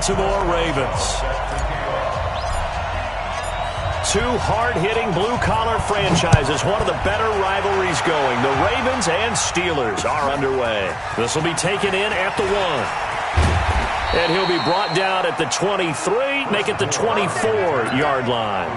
Baltimore Ravens. Two hard-hitting blue-collar franchises, one of the better rivalries going. The Ravens and Steelers are underway. This will be taken in at the 1. And he'll be brought down at the 23, make it the 24-yard line.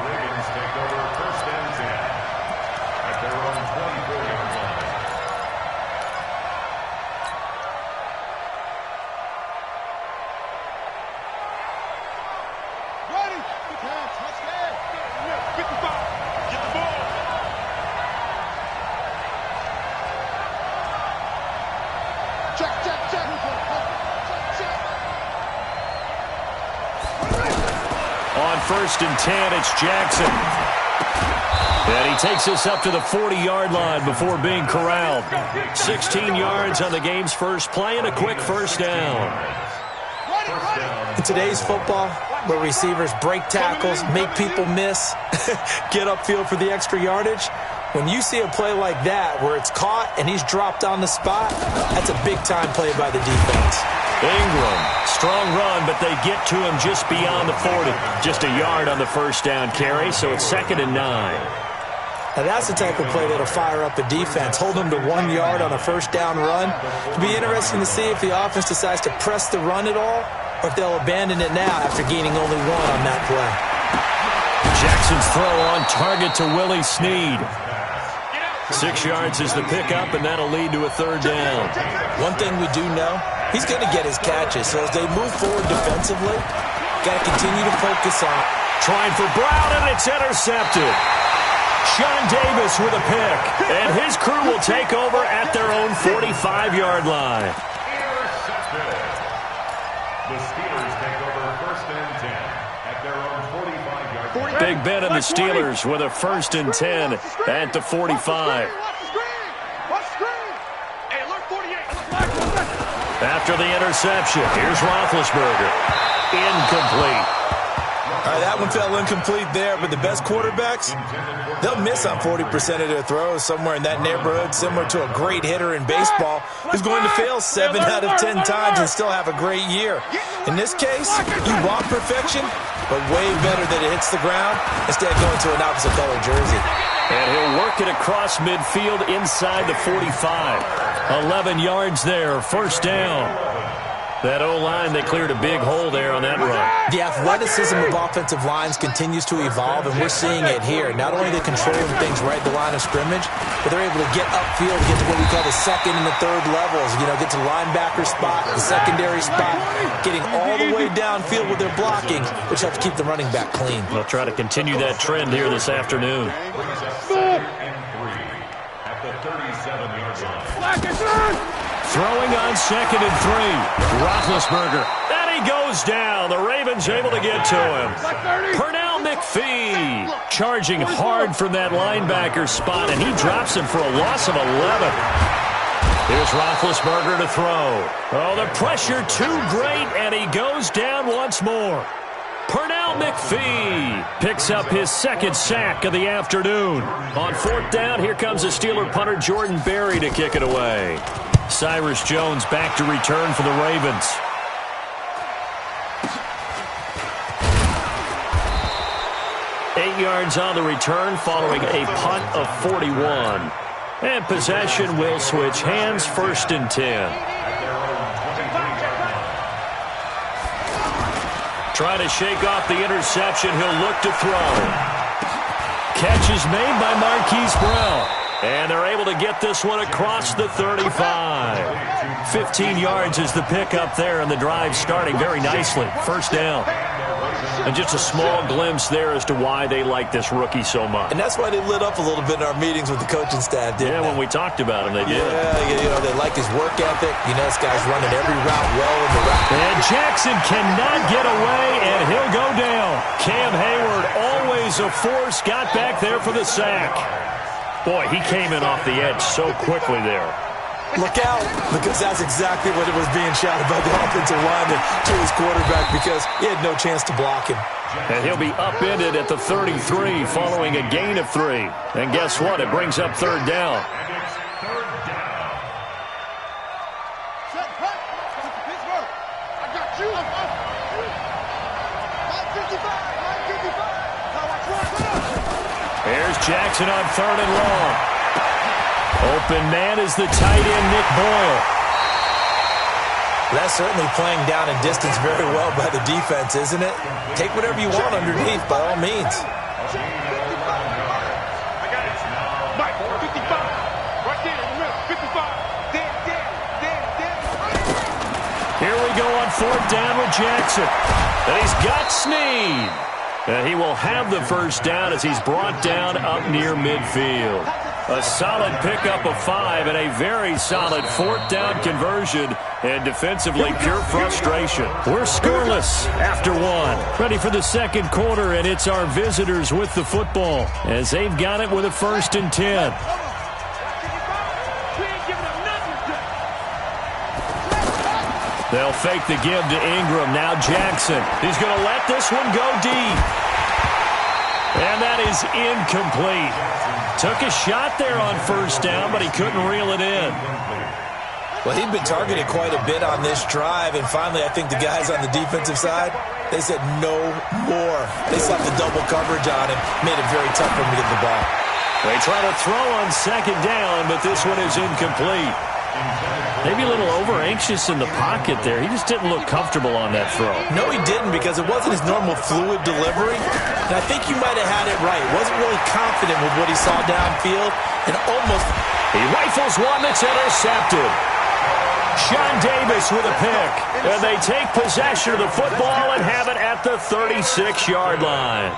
On 1st and 10, it's Jackson. And he takes us up to the 40-yard line before being corralled. 16 yards on the game's first play and a quick first down. In today's football, where receivers break tackles, make people miss, get upfield for the extra yardage, when you see a play like that where it's caught and he's dropped on the spot, that's a big-time play by the defense. Ingram, strong run, but they get to him just beyond the 40. Just a yard on the first down carry, so it's 2nd and 9. Now that's the type of play that'll fire up a defense. Hold them to 1 yard on a first down run. It'll be interesting to see if the offense decides to press the run at all or if they'll abandon it now after gaining only 1 on that play. Jackson's throw on target to Willie Snead. 6 yards is the pickup, and that'll lead to a 3rd down. One thing we do know, he's going to get his catches. So as they move forward defensively, got to continue to focus on. Trying for Brown, and it's intercepted. Sean Davis with a pick, and his crew will take over at their own 45-yard line. Intercepted. The Steelers take over 1st and 10 at their own 45-yard line. Big Ben and the Steelers with a 1st and 10 at the 45. After the interception, here's Roethlisberger. Incomplete. All right, that one fell incomplete there, but the best quarterbacks, they'll miss on 40% of their throws somewhere in that neighborhood, similar to a great hitter in baseball who's going to fail 7 out of 10 times and still have a great year. In this case, you want perfection, but way better that it hits the ground instead of going to an opposite color jersey. And he'll work it across midfield inside the 45. 11 yards there, 1st down. That O-line, they cleared a big hole there on that run. The athleticism of offensive lines continues to evolve, and we're seeing it here. Not only are they controlling things right at the line of scrimmage, but they're able to get upfield to get to what we call the 2nd and the 3rd levels. You know, get to the linebacker spot, the secondary spot, getting all the way downfield with their blocking, which helps keep the running back clean. They'll try to continue that trend here this afternoon. At the 37-yard line. Throwing on 2nd and 3. Roethlisberger. And he goes down. The Ravens able to get to him. Pernell McPhee charging hard from that linebacker spot, and he drops him for a loss of 11. Here's Roethlisberger to throw. Oh, the pressure too great, and he goes down once more. Pernell McPhee picks up his 2nd sack of the afternoon. On 4th down, here comes the Steeler punter Jordan Berry to kick it away. Cyrus Jones back to return for the Ravens. Eight yards on the return following a punt of 41. And possession will switch hands, 1st and 10. Trying to shake off the interception. He'll look to throw. Catch is made by Marquise Brown. And they're able to get this one across the 35. 15 yards is the pickup there, and the drive starting very nicely. 1st down. And just a small glimpse there as to why they like this rookie so much. And that's why they lit up a little bit in our meetings with the coaching staff, didn't they? When we talked about him, they did. Yeah, you know, they like his work ethic. You know, this guy's running every route well in the route. And Jackson cannot get away, and he'll go down. Cam Hayward, always a force, got back there for the sack. Boy, he came in off the edge so quickly there. Look out, because that's exactly what it was being shouted by the offensive lineman to his quarterback, because he had no chance to block him. And he'll be upended at the 33 following a gain of 3. And guess what? It brings up 3rd down. Here's Jackson on 3rd and long. Open man is the tight end, Nick Boyle. That's certainly playing down and distance very well by the defense, isn't it? Take whatever you want underneath, by all means. Here we go on 4th down with Jackson. And he's got Snead. And he will have the first down as he's brought down up near midfield. A solid pickup of 5 and a very solid 4th down conversion. And defensively, pure frustration. We're scoreless after 1. Ready for the 2nd quarter, and it's our visitors with the football as they've got it with a 1st and 10. They'll fake the give to Ingram. Now Jackson. He's going to let this one go deep. And that is incomplete. Took a shot there on 1st down, but he couldn't reel it in. Well, he'd been targeted quite a bit on this drive, and finally I think the guys on the defensive side, they said no more. They slapped the double coverage on him, made it very tough for him to get the ball. They try to throw on 2nd down, but this one is incomplete. Maybe a little over-anxious in the pocket there. He just didn't look comfortable on that throw. No, he didn't, because it wasn't his normal fluid delivery. And I think you might have had it right. Wasn't really confident with what he saw downfield. And almost... He rifles one that's intercepted. Sean Davis with a pick. And they take possession of the football and have it at the 36-yard line.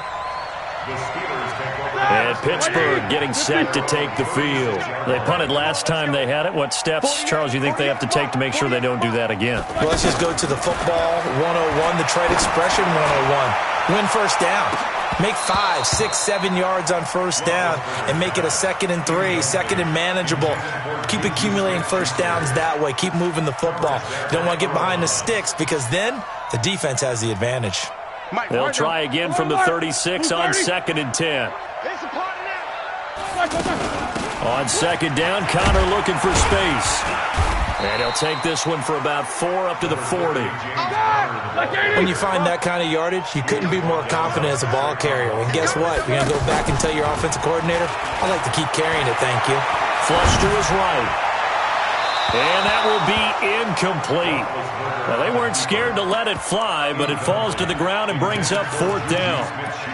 And Pittsburgh getting set to take the field. They punted last time they had it. What steps, Charles, you think they have to take to make sure they don't do that again? Well, let's just go to the football 101, the trade expression 101. Win 1st down. Make 5, 6, 7 yards on 1st down and make it a 2nd and 3, 2nd and manageable. Keep accumulating 1st downs that way. Keep moving the football. You don't want to get behind the sticks because then the defense has the advantage. They'll try again from the 36 on 2nd and 10. On 2nd down, Connor looking for space. And he'll take this one for about 4 up to the 40. When you find that kind of yardage, you couldn't be more confident as a ball carrier. And guess what? You're going to go back and tell your offensive coordinator, I'd like to keep carrying it, thank you. Flush to his right. And that will be incomplete. Well, they weren't scared to let it fly, but it falls to the ground and brings up 4th down.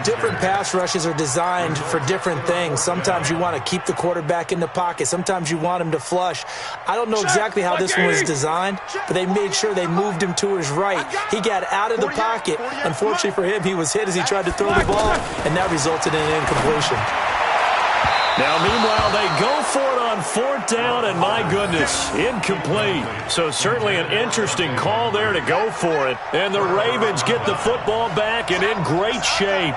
Different pass rushes are designed for different things. Sometimes you want to keep the quarterback in the pocket. Sometimes you want him to flush. I don't know exactly how this one was designed, but they made sure they moved him to his right. He got out of the pocket. Unfortunately for him, he was hit as he tried to throw the ball, and that resulted in an incompletion. Now, meanwhile, they go for it on 4th down, and my goodness, incomplete. So certainly an interesting call there to go for it. And the Ravens get the football back and in great shape.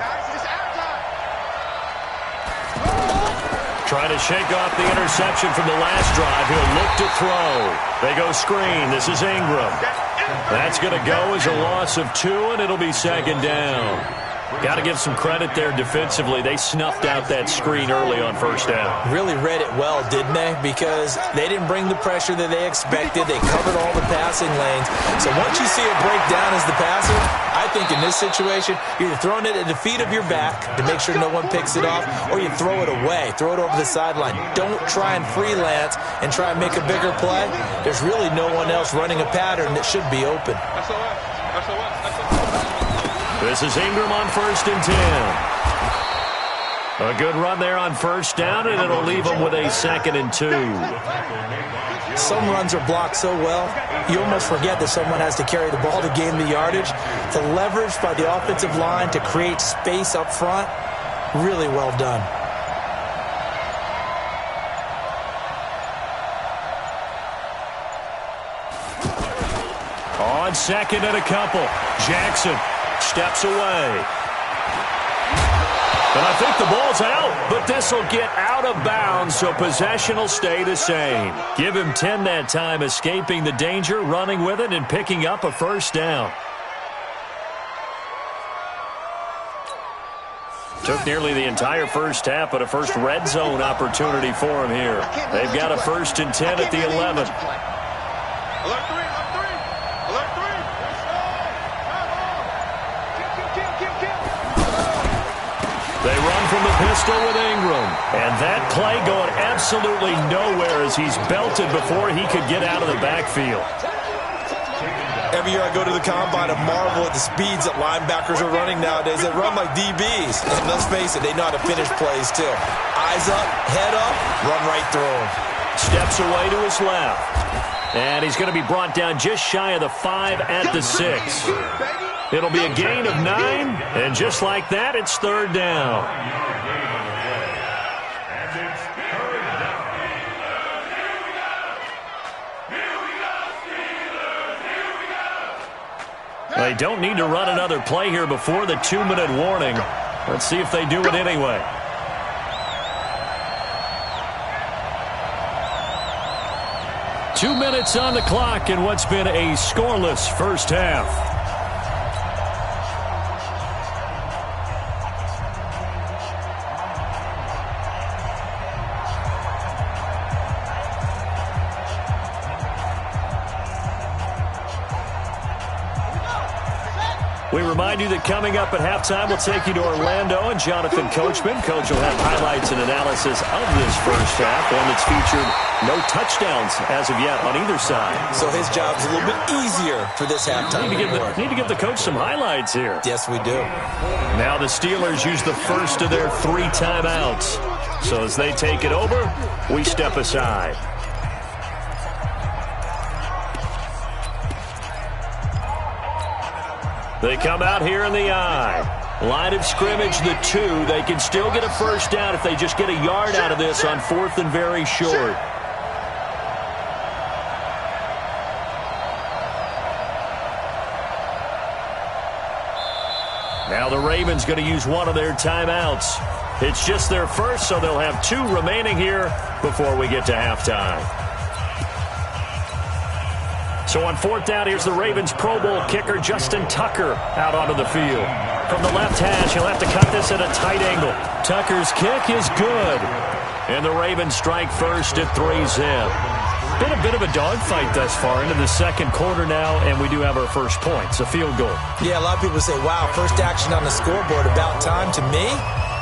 Trying to shake off the interception from the last drive. He'll look to throw. They go screen. This is Ingram. That's going to go as a loss of 2, and it'll be 2nd down. Got to give some credit there defensively. They snuffed out that screen early on 1st down. Really read it well, didn't they? Because they didn't bring the pressure that they expected. They covered all the passing lanes. So once you see it break down as the passer, I think in this situation, you're either throwing it at the feet of your back to make sure no one picks it off, or you throw it away. Throw it over the sideline. Don't try and freelance and try and make a bigger play. There's really no one else running a pattern that should be open. This is Ingram on 1st and 10. A good run there on 1st down, and it'll leave them with a 2nd and 2. Some runs are blocked so well, you almost forget that someone has to carry the ball to gain the yardage. The leverage by the offensive line to create space up front, really well done. On 2nd and a couple, Jackson steps away. And I think the ball's out, but this will get out of bounds, so possession will stay the same. Give him 10 that time, escaping the danger, running with it, and picking up a 1st down. Took nearly the entire 1st half, but a first red zone opportunity for him here. They've got a 1st and 10 at the 11. They run from the pistol with Ingram. And that play going absolutely nowhere as he's belted before he could get out of the backfield. Every year I go to the combine and marvel at the speeds that linebackers are running nowadays. They run like DBs. And let's face it, they know how to finish plays too. Eyes up, head up, run right through them. Steps away to his left. And he's going to be brought down just shy of the 5 at the 6. It'll be a gain of 9. And just like that, it's third down. They don't need to run another play here before the 2-minute warning. Let's see if they do it anyway. Two minutes on the clock in what's been a scoreless first half. We remind you that coming up at halftime, we'll take you to Orlando and Jonathan Coachman. Coach will have highlights and analysis of this first half, one that's featured no touchdowns as of yet on either side. So his job's a little bit easier for this halftime. Need to give the coach some highlights here. Yes, we do. Now the Steelers use the first of their 3 timeouts. So as they take it over, we step aside. They come out here in the I. Line of scrimmage, the 2. They can still get a first down if they just get a yard out of this on 4th and very short. Now the Ravens going to use one of their timeouts. It's just their first, so they'll have 2 remaining here before we get to halftime. So on 4th down, here's the Ravens Pro Bowl kicker, Justin Tucker, out onto the field. From the left hash, he'll have to cut this at a tight angle. Tucker's kick is good. And the Ravens strike first at 3-zip. Been a bit of a dogfight thus far into the second quarter now, and we do have our first points, a field goal. Yeah, a lot of people say, wow, first action on the scoreboard, about time. To me,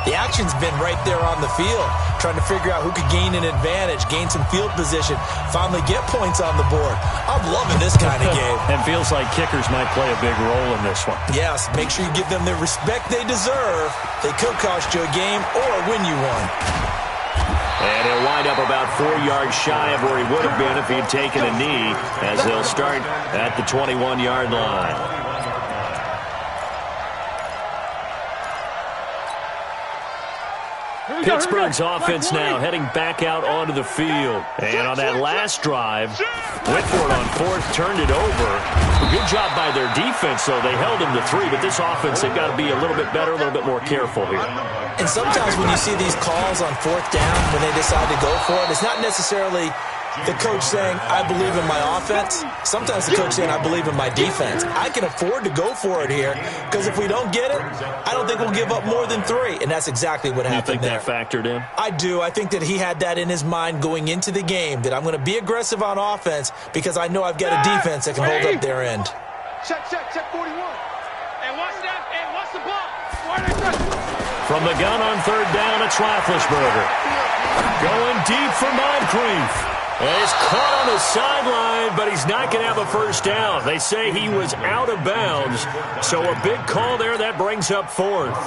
the action's been right there on the field, trying to figure out who could gain an advantage, gain some field position, finally get points on the board. I'm loving this kind of game. And feels like kickers might play a big role in this one. Yes, make sure you give them the respect they deserve. They could cost you a game or win you one. And he'll wind up about 4 yards shy of where he would have been if he had taken a knee, as they'll start at the 21-yard line. Pittsburgh's offense now heading back out onto the field. And on that last drive, went for it on 4th, turned it over. Good job by their defense, though. They held him to 3, but this offense, they've got to be a little bit better, a little bit more careful here. And sometimes when you see these calls on 4th down, when they decide to go for it, it's not necessarily the coach saying, I believe in my offense. Sometimes the coach saying, I believe in my defense. I can afford to go for it here, because if we don't get it, I don't think we'll give up more than 3. And that's exactly what happened there. You think that factored in? I do. I think that he had that in his mind going into the game, that I'm going to be aggressive on offense because I know I've got a defense that can hold up their end. Check 41. And watch that, and watch the ball. From the gun on 3rd down, it's Roethlisberger. Going deep for Moncrief. And he's caught on the sideline, but he's not going to have a first down. They say he was out of bounds, so a big call there. That brings up 4th.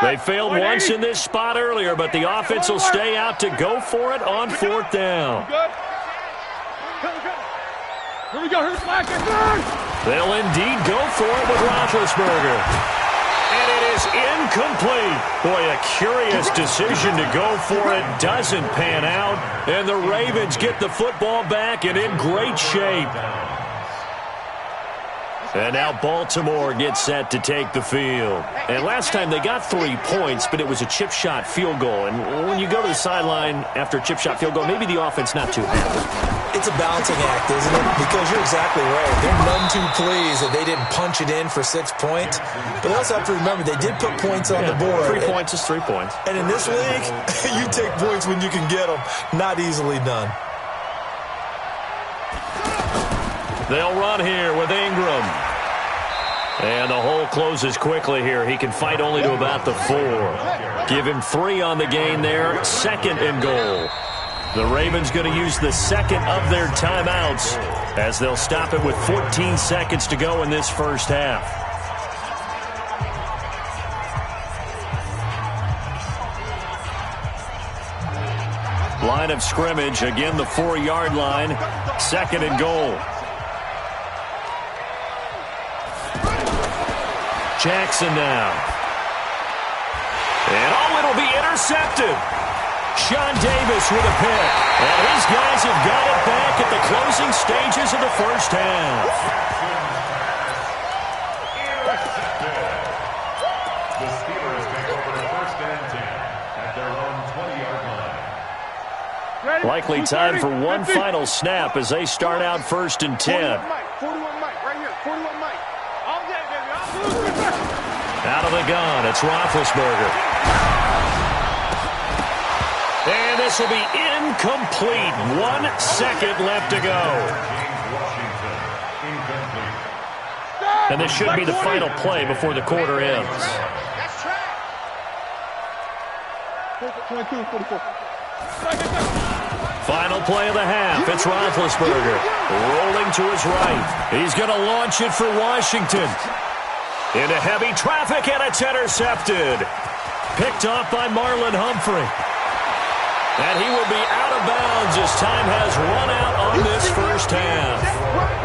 They failed once in this spot earlier, but the offense will stay out to go for it on 4th down. Here we go. Here's flag. They'll indeed go for it with Roethlisberger. And it is incomplete. Boy, a curious decision to go for it. Doesn't pan out. And the Ravens get the football back and in great shape. And now Baltimore gets set to take the field. And last time they got 3 points, but it was a chip shot field goal. And when you go to the sideline after a chip shot field goal, maybe the offense not too happy. It's a balancing act, isn't it? Because you're exactly right. They're none too pleased that they didn't punch it in for 6 points. But they also have to remember they did put points on the board. 3 points is 3 points. And in this league, you take points when you can get them. Not easily done. They'll run here with Ingram. And the hole closes quickly here. He can fight only to about the 4. Give him 3 on the gain there. 2nd and goal. The Ravens going to use the 2nd of their timeouts as they'll stop it with 14 seconds to go in this first half. Line of scrimmage, again the 4-yard line. 2nd and goal. Jackson now. And it'll be intercepted. Sean Davis with a pick. And his guys have got it back at the closing stages of the first half. The Steelers take over 1st and 10 at their own 20-yard line. Likely time for one final snap as they start out 1st and 10. 41 Mike, right here. 41 Mike. All day, baby. All day. Out of the gun, it's Roethlisberger. And this will be incomplete. 1 second left to go. And this should be the final play before the quarter ends. That's track. 22, 44. Final play of the half. It's Roethlisberger rolling to his right. He's going to launch it for Washington. Into heavy traffic, and it's intercepted. Picked off by Marlon Humphrey. And he will be out of bounds as time has run out on this first half.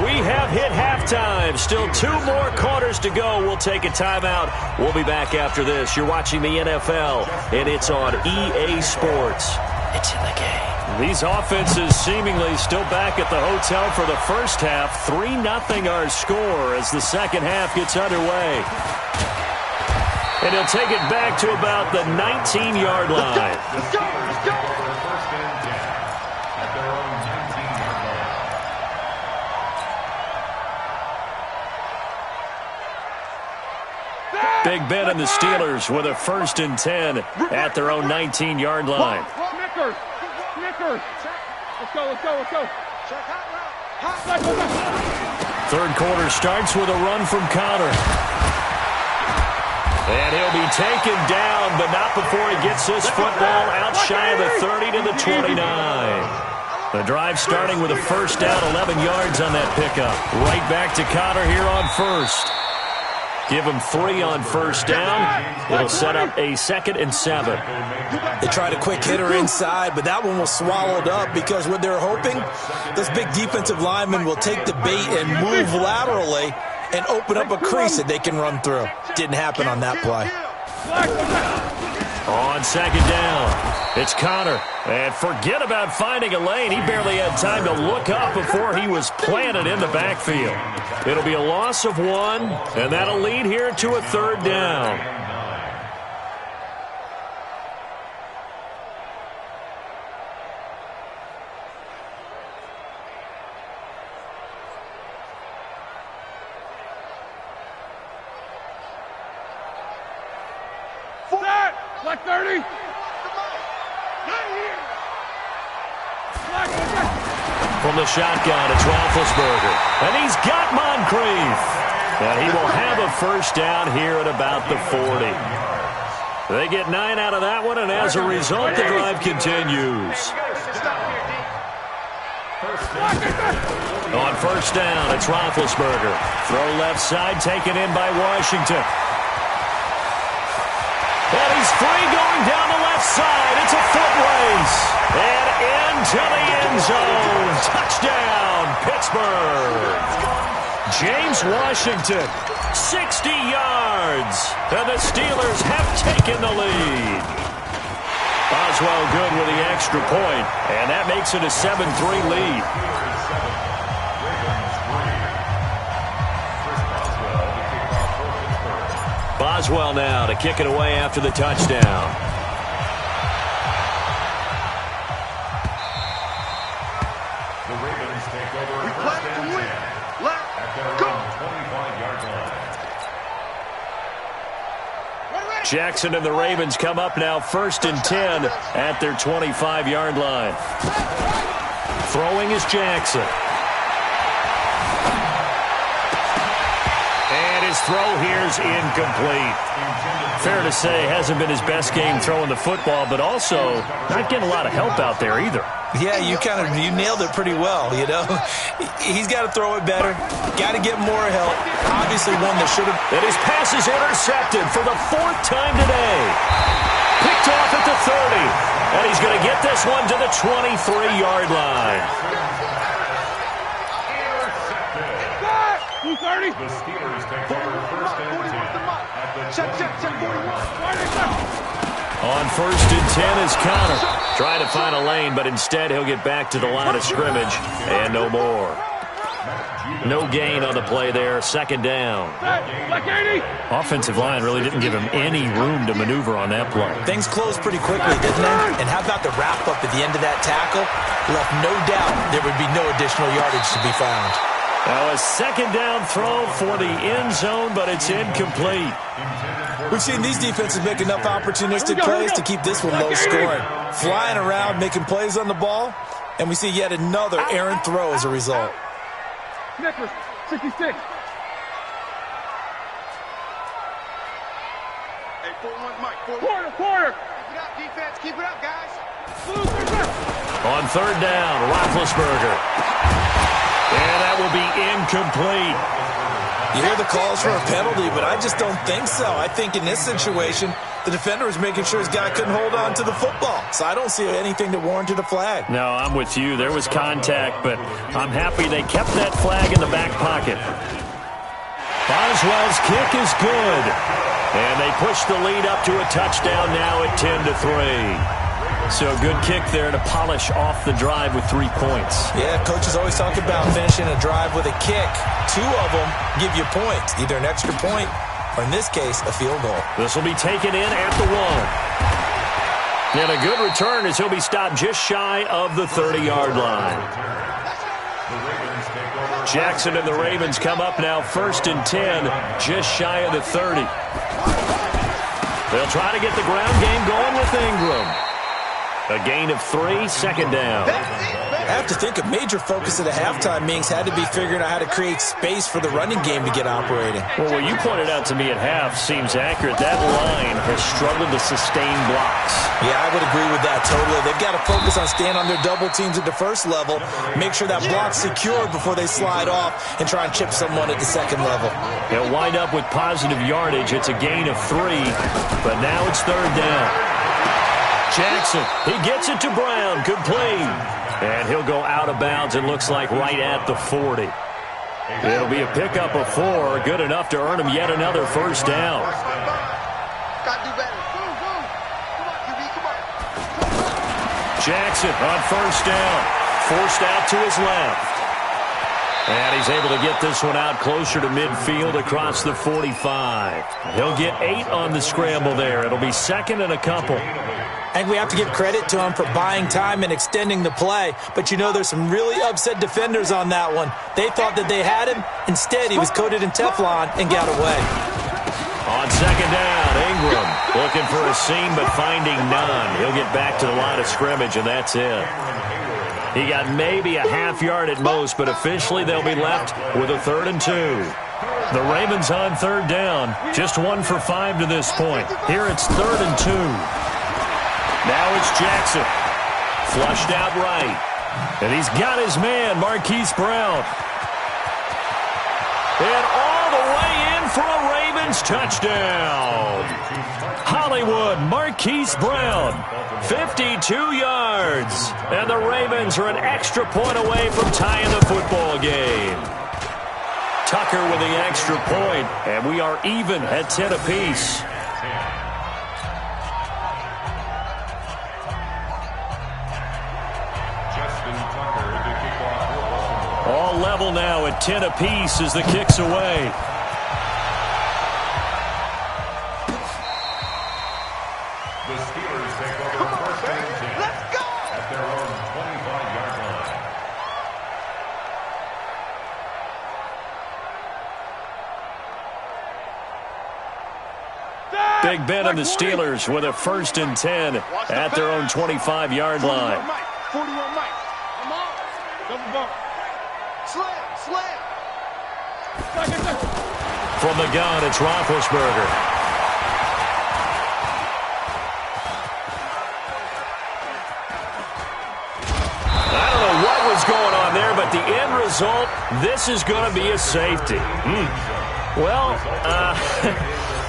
We have hit halftime. Still 2 more quarters to go. We'll take a timeout. We'll be back after this. You're watching the NFL, and it's on EA Sports. It's in the game. These offenses seemingly still back at the hotel for the first half. 3-0 our score as the second half gets underway. And he'll take it back to about the 19-yard line. Let's go. 1st and 10 at their own 19-yard line. Big Ben and the Steelers with a 1st and 10 at their own 19-yard line. Snickers. Let's go. 3rd quarter starts with a run from Connor. And he'll be taken down, but not before he gets this football out shy of the 30 to the 29. The drive starting with a 1st down, 11 yards on that pickup. Right back to Connor here on 1st. Give him 3 on 1st down. It'll set up a 2nd and 7. They tried a quick hitter inside, but that one was swallowed up because what they're hoping, this big defensive lineman will take the bait and move laterally and open up a crease that they can run through. Didn't happen on that play. On 2nd down, it's Connor. And forget about finding a lane. He barely had time to look up before he was planted in the backfield. It'll be a loss of 1, and that'll lead here to a 3rd down. Black 30. From the shotgun, it's Roethlisberger. And he's got Moncrief. And he will have a 1st down here at about the 40. They get 9 out of that one, and as a result, the drive continues. On 1st down, it's Roethlisberger. Throw left side, taken in by Washington. And he's free going down the left side. It's a foot race. And into the end zone. Touchdown, Pittsburgh. James Washington, 60 yards. And the Steelers have taken the lead. Boswell good with the extra point. And that makes it a 7-3 lead. Boswell now to kick it away after the touchdown. The Ravens take over 1st and 10 at their own 25-yard line. Jackson and the Ravens come up now 1st and 10 at their 25-yard line. Throwing is Jackson. And his throw here's incomplete. Fair to say, hasn't been his best game throwing the football, but also not getting a lot of help out there either. Yeah, you nailed it pretty well, you know. He's got to throw it better. Got to get more help. Obviously one that should have... And his pass is intercepted for the 4th time today. Picked off at the 30. And he's going to get this one to the 23-yard line. 230. The Steelers take over first and 10. Check, 41. On first and 10 is Connor. Trying to find a lane, but instead he'll get back to the line of scrimmage. And no more. No gain on the play there. Second down. Offensive line really didn't give him any room to maneuver on that play. Things closed pretty quickly, didn't they? And how about the wrap-up at the end of that tackle? Left no doubt there would be no additional yardage to be found. Now a second down throw for the end zone, but it's incomplete. We've seen these defenses make enough opportunistic plays to keep this one low scoring. Flying around, making plays on the ball, and we see yet another errant throw as a result. Snickers, 66. Hey, 4-1, Mike. Quarter. Keep it up, defense. Keep it up, guys. On third down, Roethlisberger. And that will be incomplete. You hear the calls for a penalty, but I just don't think so. I think in this situation, the defender was making sure his guy couldn't hold on to the football. So I don't see anything that warranted a flag. No, I'm with you. There was contact, but I'm happy they kept that flag in the back pocket. Boswell's kick is good. And they push the lead up to a touchdown now at 10-3. So a good kick there to polish off the drive with 3 points. Yeah, coaches always talk about finishing a drive with a kick. 2 of them give you points, either an extra point or, in this case, a field goal. This will be taken in at the 1. And a good return as he'll be stopped just shy of the 30-yard line. Jackson and the Ravens come up now first and 10, just shy of the 30. They'll try to get the ground game going with Ingram. A gain of 3, second down. I have to think a major focus of the halftime meetings had to be figuring out how to create space for the running game to get operating. Well, what you pointed out to me at half seems accurate. That line has struggled to sustain blocks. Yeah, I would agree with that totally. They've got to focus on staying on their double teams at the first level, make sure that block's secured before they slide off and try and chip someone at the second level. They'll wind up with positive yardage. It's a gain of 3, but now it's third down. Jackson, he gets it to Brown, complete. And he'll go out of bounds, it looks like right at the 40. It'll be a pickup of 4, good enough to earn him yet another first down. Gotta do better. Come on, QB, come on. Jackson on first down, forced out to his left. And he's able to get this one out closer to midfield across the 45. He'll get 8 on the scramble there. It'll be second and a couple. I think we have to give credit to him for buying time and extending the play. But, you know, there's some really upset defenders on that one. They thought that they had him. Instead, he was coated in Teflon and got away. On second down, Ingram looking for a seam but finding none. He'll get back to the line of scrimmage, and that's it. He got maybe a half yard at most, but officially they'll be left with a 3rd and 2. The Ravens on third down, just 1 for 5 to this point. Here it's 3rd and 2. Now it's Jackson, flushed out right. And he's got his man, Marquise Brown. And all the way in for a Ravens touchdown. Hollywood, Marquise Brown, 52 yards. And the Ravens are an extra point away from tying the football game. Tucker with the extra point, and we are even at 10 apiece. All level now at 10 apiece as the kick's away. The Steelers take over first and 10. Let's go! At their own 25-yard line. Big Ben and the Steelers with a 1st and 10 at their own 25-yard line. 41 Mike. Come on. Double bump. Slam. From the gun, it's Roethlisberger. I don't know what was going on there, but the end result, this is going to be a safety. Well,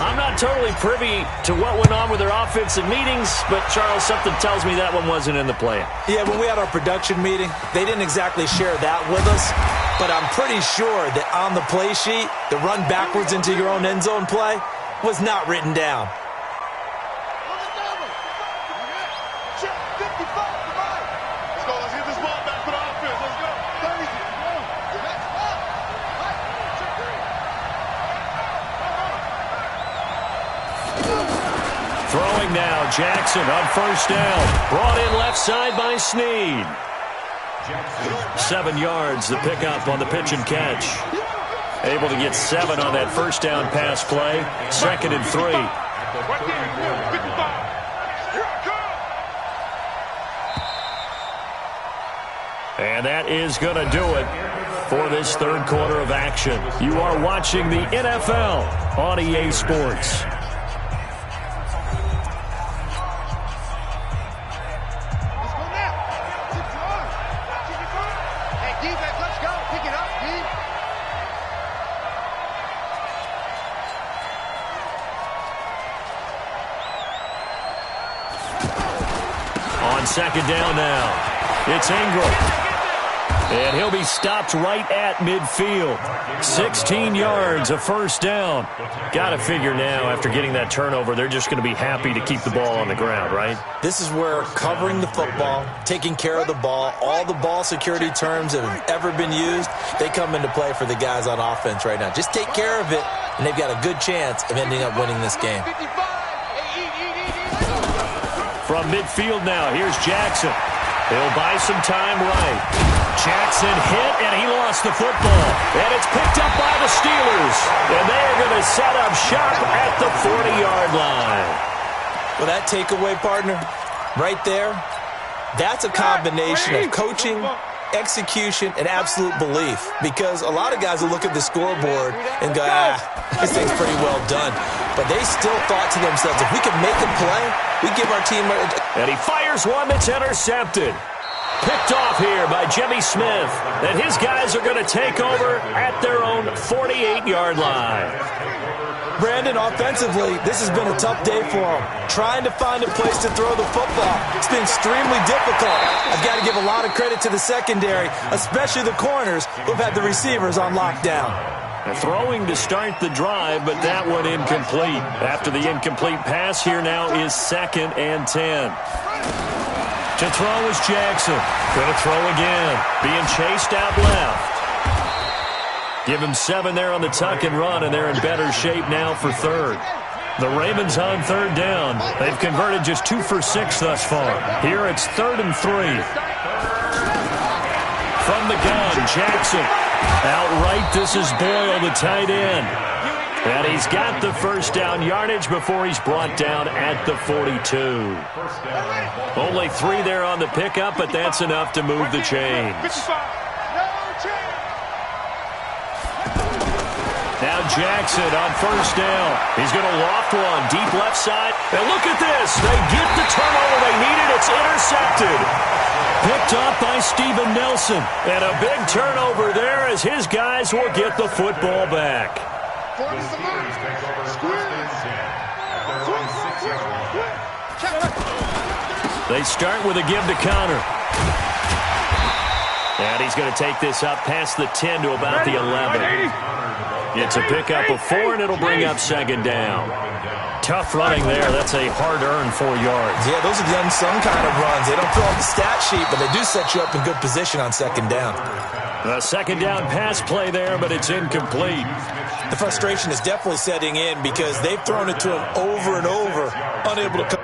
I'm not totally privy to what went on with their offensive meetings, but, Charles, something tells me that one wasn't in the plan. Yeah, when we had our production meeting, they didn't exactly share that with us, but I'm pretty sure that on the play sheet, the run backwards into your own end zone play was not written down. Throwing now, Jackson on first down. Brought in left side by Snead. 7 yards, the pickup on the pitch and catch. Able to get 7 on that first down pass play. 2nd and 3. And that is going to do it for this third quarter of action. You are watching the NFL on EA Sports. On second down now, it's Ingram. And he'll be stopped right at midfield. 16 yards, a first down. Got to figure now, after getting that turnover, they're just going to be happy to keep the ball on the ground, right? This is where covering the football, taking care of the ball, all the ball security terms that have ever been used, they come into play for the guys on offense right now. Just take care of it, and they've got a good chance of ending up winning this game. From midfield now, here's Jackson. He'll buy some time right. Jackson hit, and he lost the football. And it's picked up by the Steelers. And they are going to set up shop at the 40-yard line. Well, that takeaway, partner, right there, that's a combination of coaching, execution, and absolute belief. Because a lot of guys will look at the scoreboard and go, this thing's pretty well done. But they still thought to themselves, if we can make a play, we give our team And he fires one that's intercepted. Picked off here by Jimmy Smith. And his guys are going to take over at their own 48-yard line. Brandon, offensively, this has been a tough day for them. Trying to find a place to throw the football. It's been extremely difficult. I've got to give a lot of credit to the secondary, especially the corners who've had the receivers on lockdown. Throwing to start the drive, but that one incomplete. After the incomplete pass, here now is 2nd and 10. To throw is Jackson. Going to throw again. Being chased out left. Give him 7 there on the tuck and run, and they're in better shape now for third. The Ravens on third down. They've converted just 2 for 6 thus far. Here it's 3rd and 3. From the gun, Jackson. Outright, this is Boyle, the tight end. And he's got the first down yardage before he's brought down at the 42. Only 3 there on the pickup, but that's enough to move the chains. Now Jackson on first down. He's going to loft one deep left side. And look at this. They get the turnover they needed. It's intercepted. Picked up by Steven Nelson. And a big turnover there as his guys will get the football back. They start with a give to Connor. And he's going to take this up past the 10 to about the 11. It's a pickup of 4, and it'll bring up 2nd down. Tough running there. That's a hard-earned 4 yards. Yeah, those are the unsung kind of runs. They don't fill out the stat sheet, but they do set you up in good position on 2nd down. A 2nd down pass play there, but it's incomplete. The frustration is definitely setting in because they've thrown it to him over and over, unable to come.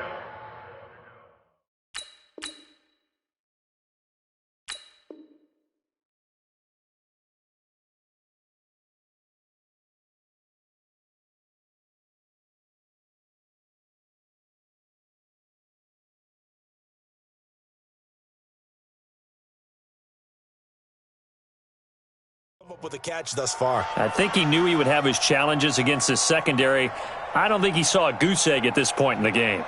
Up with a catch thus far. I think he knew he would have his challenges against his secondary. I don't think he saw a goose egg at this point in the game.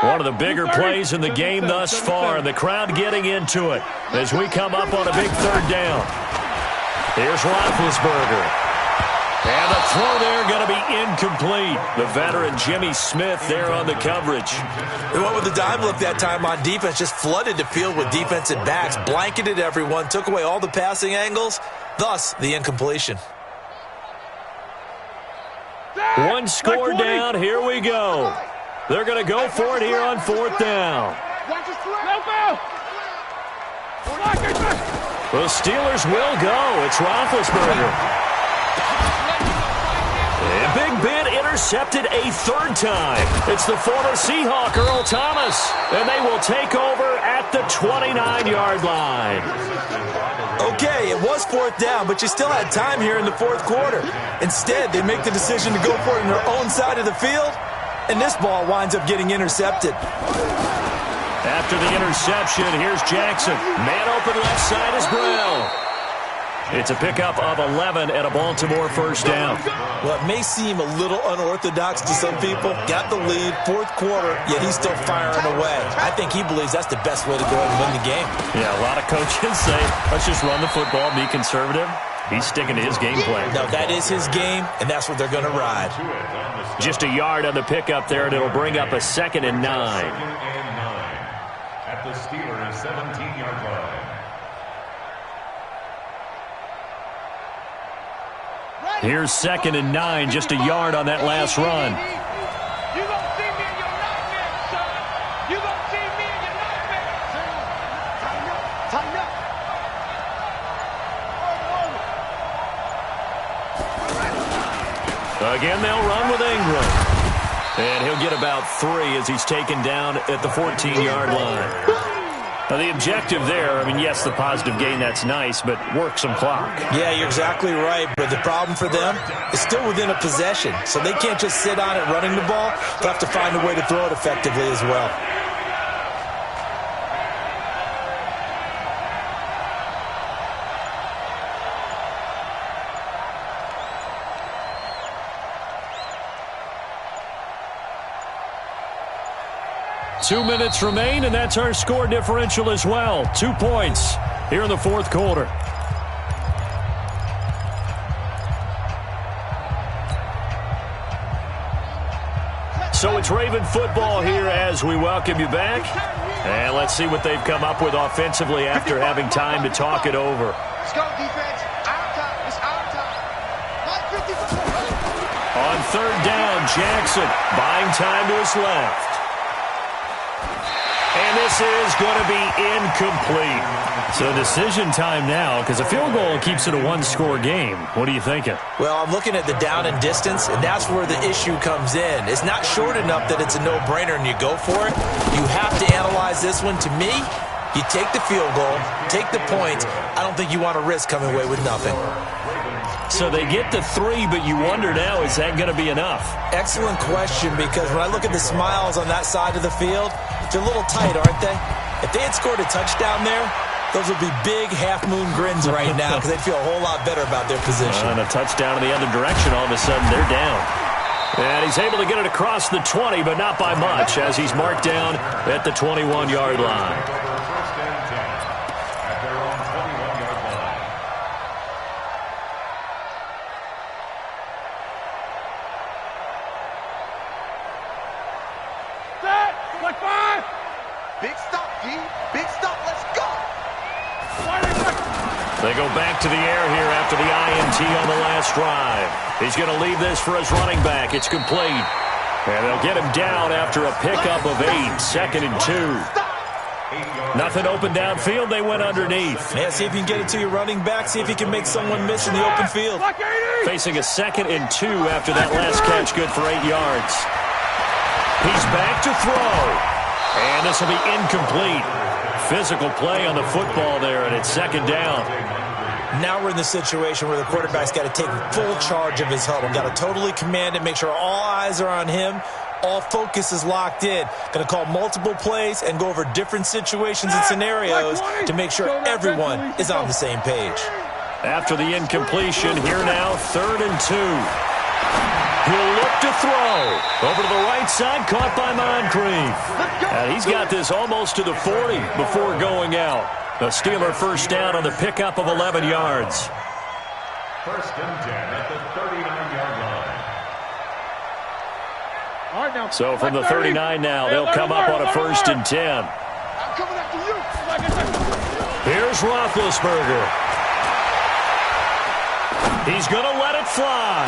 One of the bigger plays in the game thus far, and the crowd getting into it as we come up on a big third down. Here's Roethlisberger. And the throw there going to be incomplete. The veteran Jimmy Smith there on the coverage. They went with the dime look that time on defense, just flooded the field with defensive backs, blanketed everyone, took away all the passing angles, thus the incompletion. One score down, here we go. They're going to go for it here on fourth down. The Steelers will go. It's Roethlisberger. And Big Ben intercepted a third time. It's the former Seahawk, Earl Thomas. And they will take over at the 29-yard line. Okay, it was fourth down, but you still had time here in the fourth quarter. Instead, they make the decision to go for it on their own side of the field, and this ball winds up getting intercepted. After the interception, here's Jackson. Man open left side is Brown. It's a pickup of 11 and a Baltimore first down. Well, it may seem a little unorthodox to some people. Got the lead, fourth quarter, yet he's still firing away. I think he believes that's the best way to go ahead and win the game. Yeah, a lot of coaches say, let's just run the football, be conservative. He's sticking to his game plan. No, that is his game, and that's what they're going to ride. Just a yard on the pickup there, and it'll bring up a 2nd and 9. At the Steelers' 17-yard line. Here's 2nd and 9, just a yard on that last run. You gonna see me in your nightmare, son. You gonna see me in your nightmare. Tighten up. Again, they'll run with Ingram. And he'll get about 3 as he's taken down at the 14-yard line. Now, the objective there, I mean, yes, the positive gain, that's nice, but work some clock. Yeah, you're exactly right, but the problem for them is still within a possession, so they can't just sit on it running the ball. They'll have to find a way to throw it effectively as well. Two minutes remain, and that's our score differential as well. 2 points here in the fourth quarter. So it's Raven football here as we welcome you back. And let's see what they've come up with offensively after having time to talk it over. Let's go, defense. Our time. It's our time. On third down, Jackson buying time to his left. And this is going to be incomplete. So decision time now, because a field goal keeps it a one-score game. What are you thinking? Well, I'm looking at the down and distance, and that's where the issue comes in. It's not short enough that it's a no-brainer and you go for it. You have to analyze this one. To me, you take the field goal, take the points. I don't think you want to risk coming away with nothing. So they get to 3, but you wonder now, is that going to be enough? Excellent question, because when I look at the smiles on that side of the field, they're a little tight, aren't they? If they had scored a touchdown there, those would be big half-moon grins right now because they'd feel a whole lot better about their position. And a touchdown in the other direction, all of a sudden they're down. And he's able to get it across the 20, but not by much, as he's marked down at the 21-yard line. Big stop, G. Big stop. Let's go. They go back to the air here after the INT on the last drive. He's going to leave this for his running back. It's complete. And they'll get him down after a pickup of 8, 2nd and 2. Nothing open downfield. They went underneath. Yeah, see if you can get it to your running back. See if you can make someone miss in the open field. Facing a 2nd and 2 after that last catch, good for 8 yards. He's back to throw. And this will be incomplete. Physical play on the football there, and it's 2nd down. Now we're in the situation where the quarterback's got to take full charge of his huddle. Got to totally command it, make sure all eyes are on him. All focus is locked in. Going to call multiple plays and go over different situations and scenarios to make sure everyone is on the same page. After the incompletion, here now, 3rd and 2. He'll look to throw. Over to the right side, caught by Moncrief. And he's got this almost to the 40 before going out. The Steeler first down on the pickup of 11 yards. 1st and 10 at the 39-yard line. So from the 39 now, they'll come up on a 1st and 10. Here's Roethlisberger. He's going to let it fly.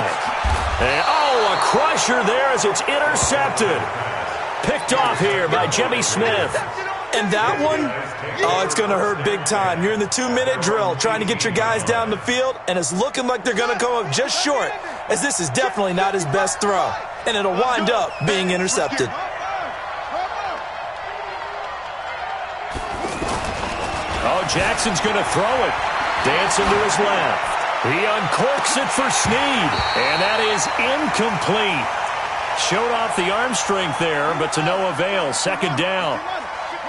And, a crusher there as it's intercepted. Picked off here by Jimmy Smith. And that one, it's going to hurt big time. You're in the 2-minute drill trying to get your guys down the field, and it's looking like they're going to come up just short, as this is definitely not his best throw. And it'll wind up being intercepted. Jackson's going to throw it. Dancing to his left. He uncorks it for Snead. And that is incomplete. Showed off the arm strength there, but to no avail. 2nd down.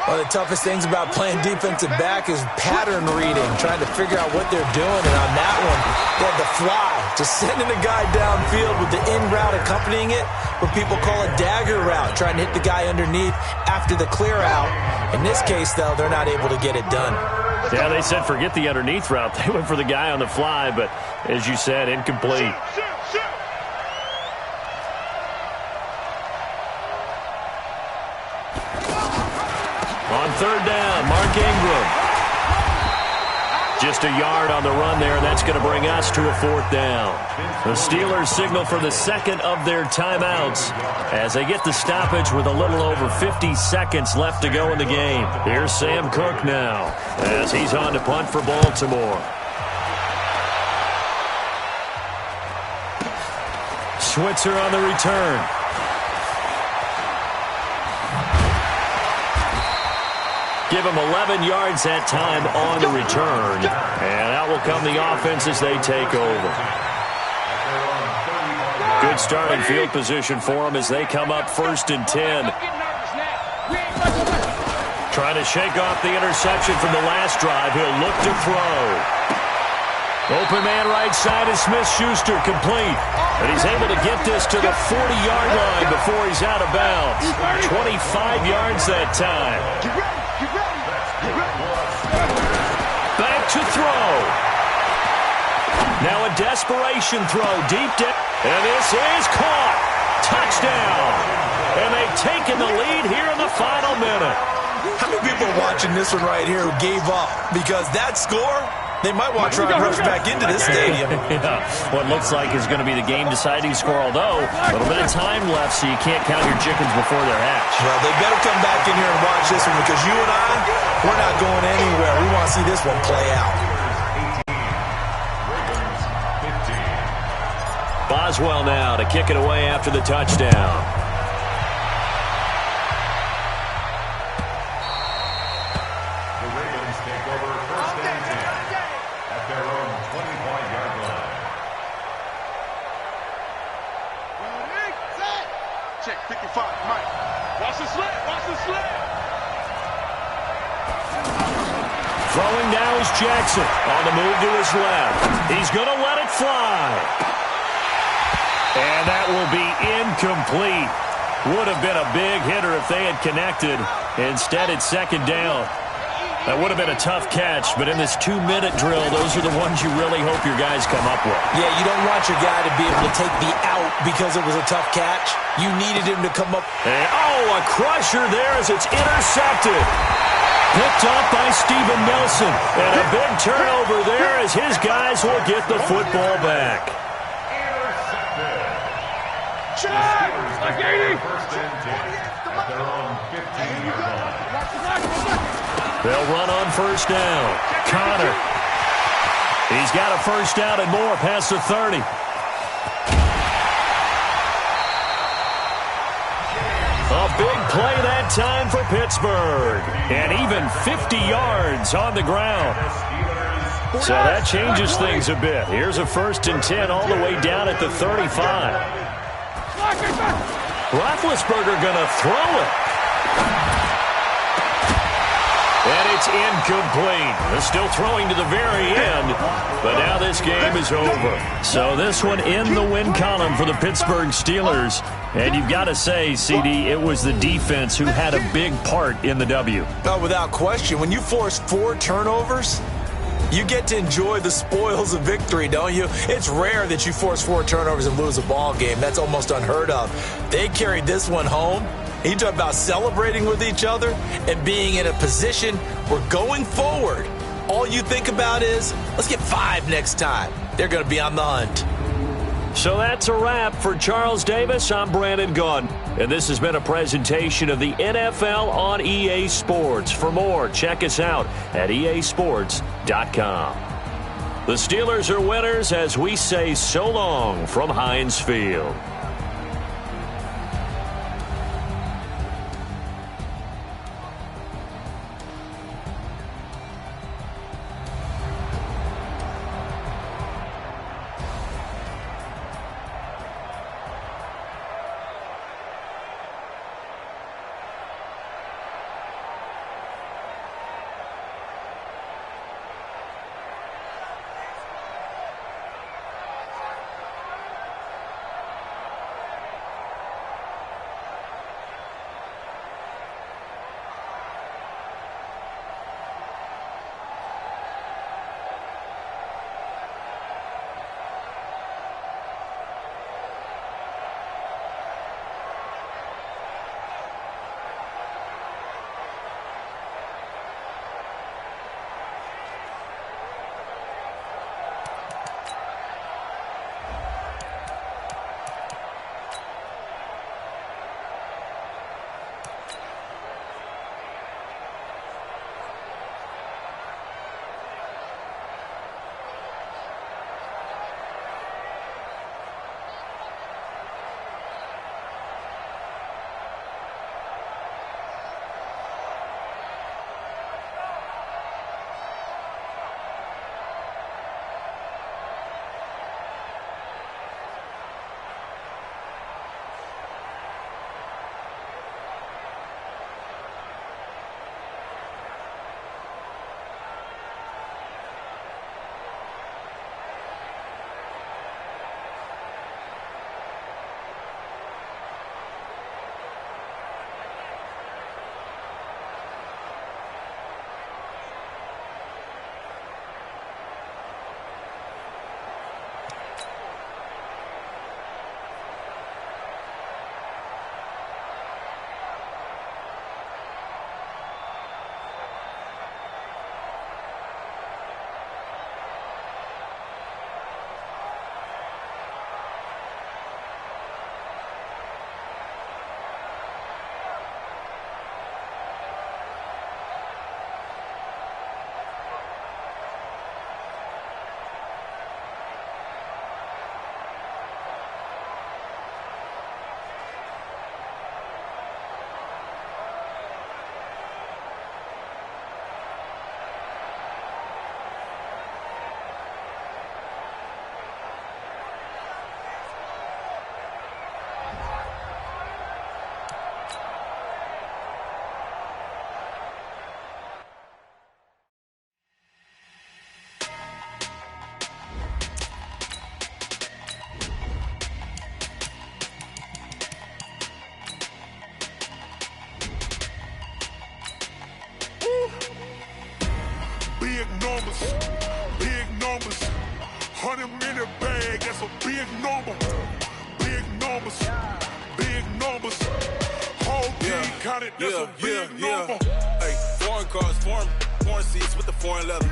One of the toughest things about playing defensive back is pattern reading, trying to figure out what they're doing. And on that one, they had to fly, just sending a guy downfield with the in route accompanying it, what people call a dagger route, trying to hit the guy underneath after the clear out. In this case, though, they're not able to get it done. Yeah, they said forget the underneath route. They went for the guy on the fly, but as you said, incomplete. On 3rd down, Mark Ingram. Just a yard on the run there, and that's going to bring us to a 4th down. The Steelers signal for the 2nd of their timeouts as they get the stoppage with a little over 50 seconds left to go in the game. Here's Sam Cook now as he's on to punt for Baltimore. Switzer on the return. Give him 11 yards that time on the return. And out will come the offense as they take over. Good starting field position for them as they come up 1st and 10. Trying to shake off the interception from the last drive. He'll look to throw. Open man right side is Smith-Schuster, complete. And he's able to get this to the 40-yard line before he's out of bounds. 25 yards that time. Back to throw. Now a desperation throw deep down. And this is caught. Touchdown. And they've taken the lead here in the final minute. How many people are watching this one right here who gave up? Because that score, they might want to try and rush back into this stadium. Yeah, what looks like is going to be the game-deciding score, although a little bit of time left, so you can't count your chickens before they're hatched. Well, they better come back in here and watch this one, because you and I, we're not going anywhere. We want to see this one play out. Boswell now to kick it away after the touchdown. Check 55, Mike. Watch the slant, watch the slant. Throwing now is Jackson on the move to his left. He's going to let it fly. And that will be incomplete. Would have been a big hitter if they had connected. Instead, it's 2nd down. That would have been a tough catch, but in this 2-minute drill, those are the ones you really hope your guys come up with. Yeah, you don't want your guy to be able to take the out because it was a tough catch. You needed him to come up. And, a crusher there as it's intercepted. Picked up by Steven Nelson. And a big turnover there as his guys will get the football back. Like 80. First and 10 at their own 15-yard line. They'll run on 1st down. Connor. He's got a 1st down and more past the 30. A big play that time for Pittsburgh. And even 50 yards on the ground. So that changes things a bit. Here's a 1st and 10 all the way down at the 35. Roethlisberger going to throw it. And it's incomplete. Still throwing to the very end, but now this game is over. So this one in the win column for the Pittsburgh Steelers. And you've got to say, CD, it was the defense who had a big part in the W. Oh, without question. When you force 4 turnovers, you get to enjoy the spoils of victory, don't you? It's rare that you force 4 turnovers and lose a ball game. That's almost unheard of. They carried this one home. You talk about celebrating with each other and being in a position where going forward, all you think about is, let's get 5 next time. They're going to be on the hunt. So that's a wrap for Charles Davis. I'm Brandon Gaudin, and this has been a presentation of the NFL on EA Sports. For more, check us out at easports.com. The Steelers are winners as we say so long from Heinz Field. Big numbers, 100-minute bag, that's a big number. Big numbers, big numbers. Whole team counted, that's a big number. Hey, foreign cars, foreign seats with the foreign leather.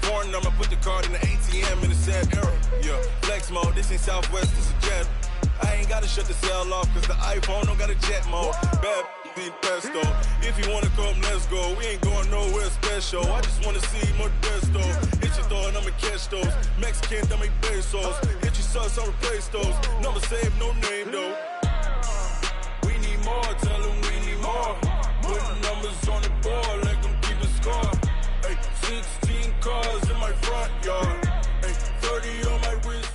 Foreign number, put the card in the ATM in the sad era. Yeah, flex mode, this ain't Southwest, this is jet. I ain't gotta shut the cell off, cause the iPhone don't got a jet mode. Bad pesto. If you wanna come, let's go. We ain't going nowhere special. I just wanna see Modesto. Hit your thought, I'ma catch those. Mexican, I make pesos. Hit your sauce, I'll replace those. Number saved, no name though. We need more, tell them we need more. Put numbers on the board, let them keep a score. Hey, 16 cars in my front yard. Hey, 30 on my wrist.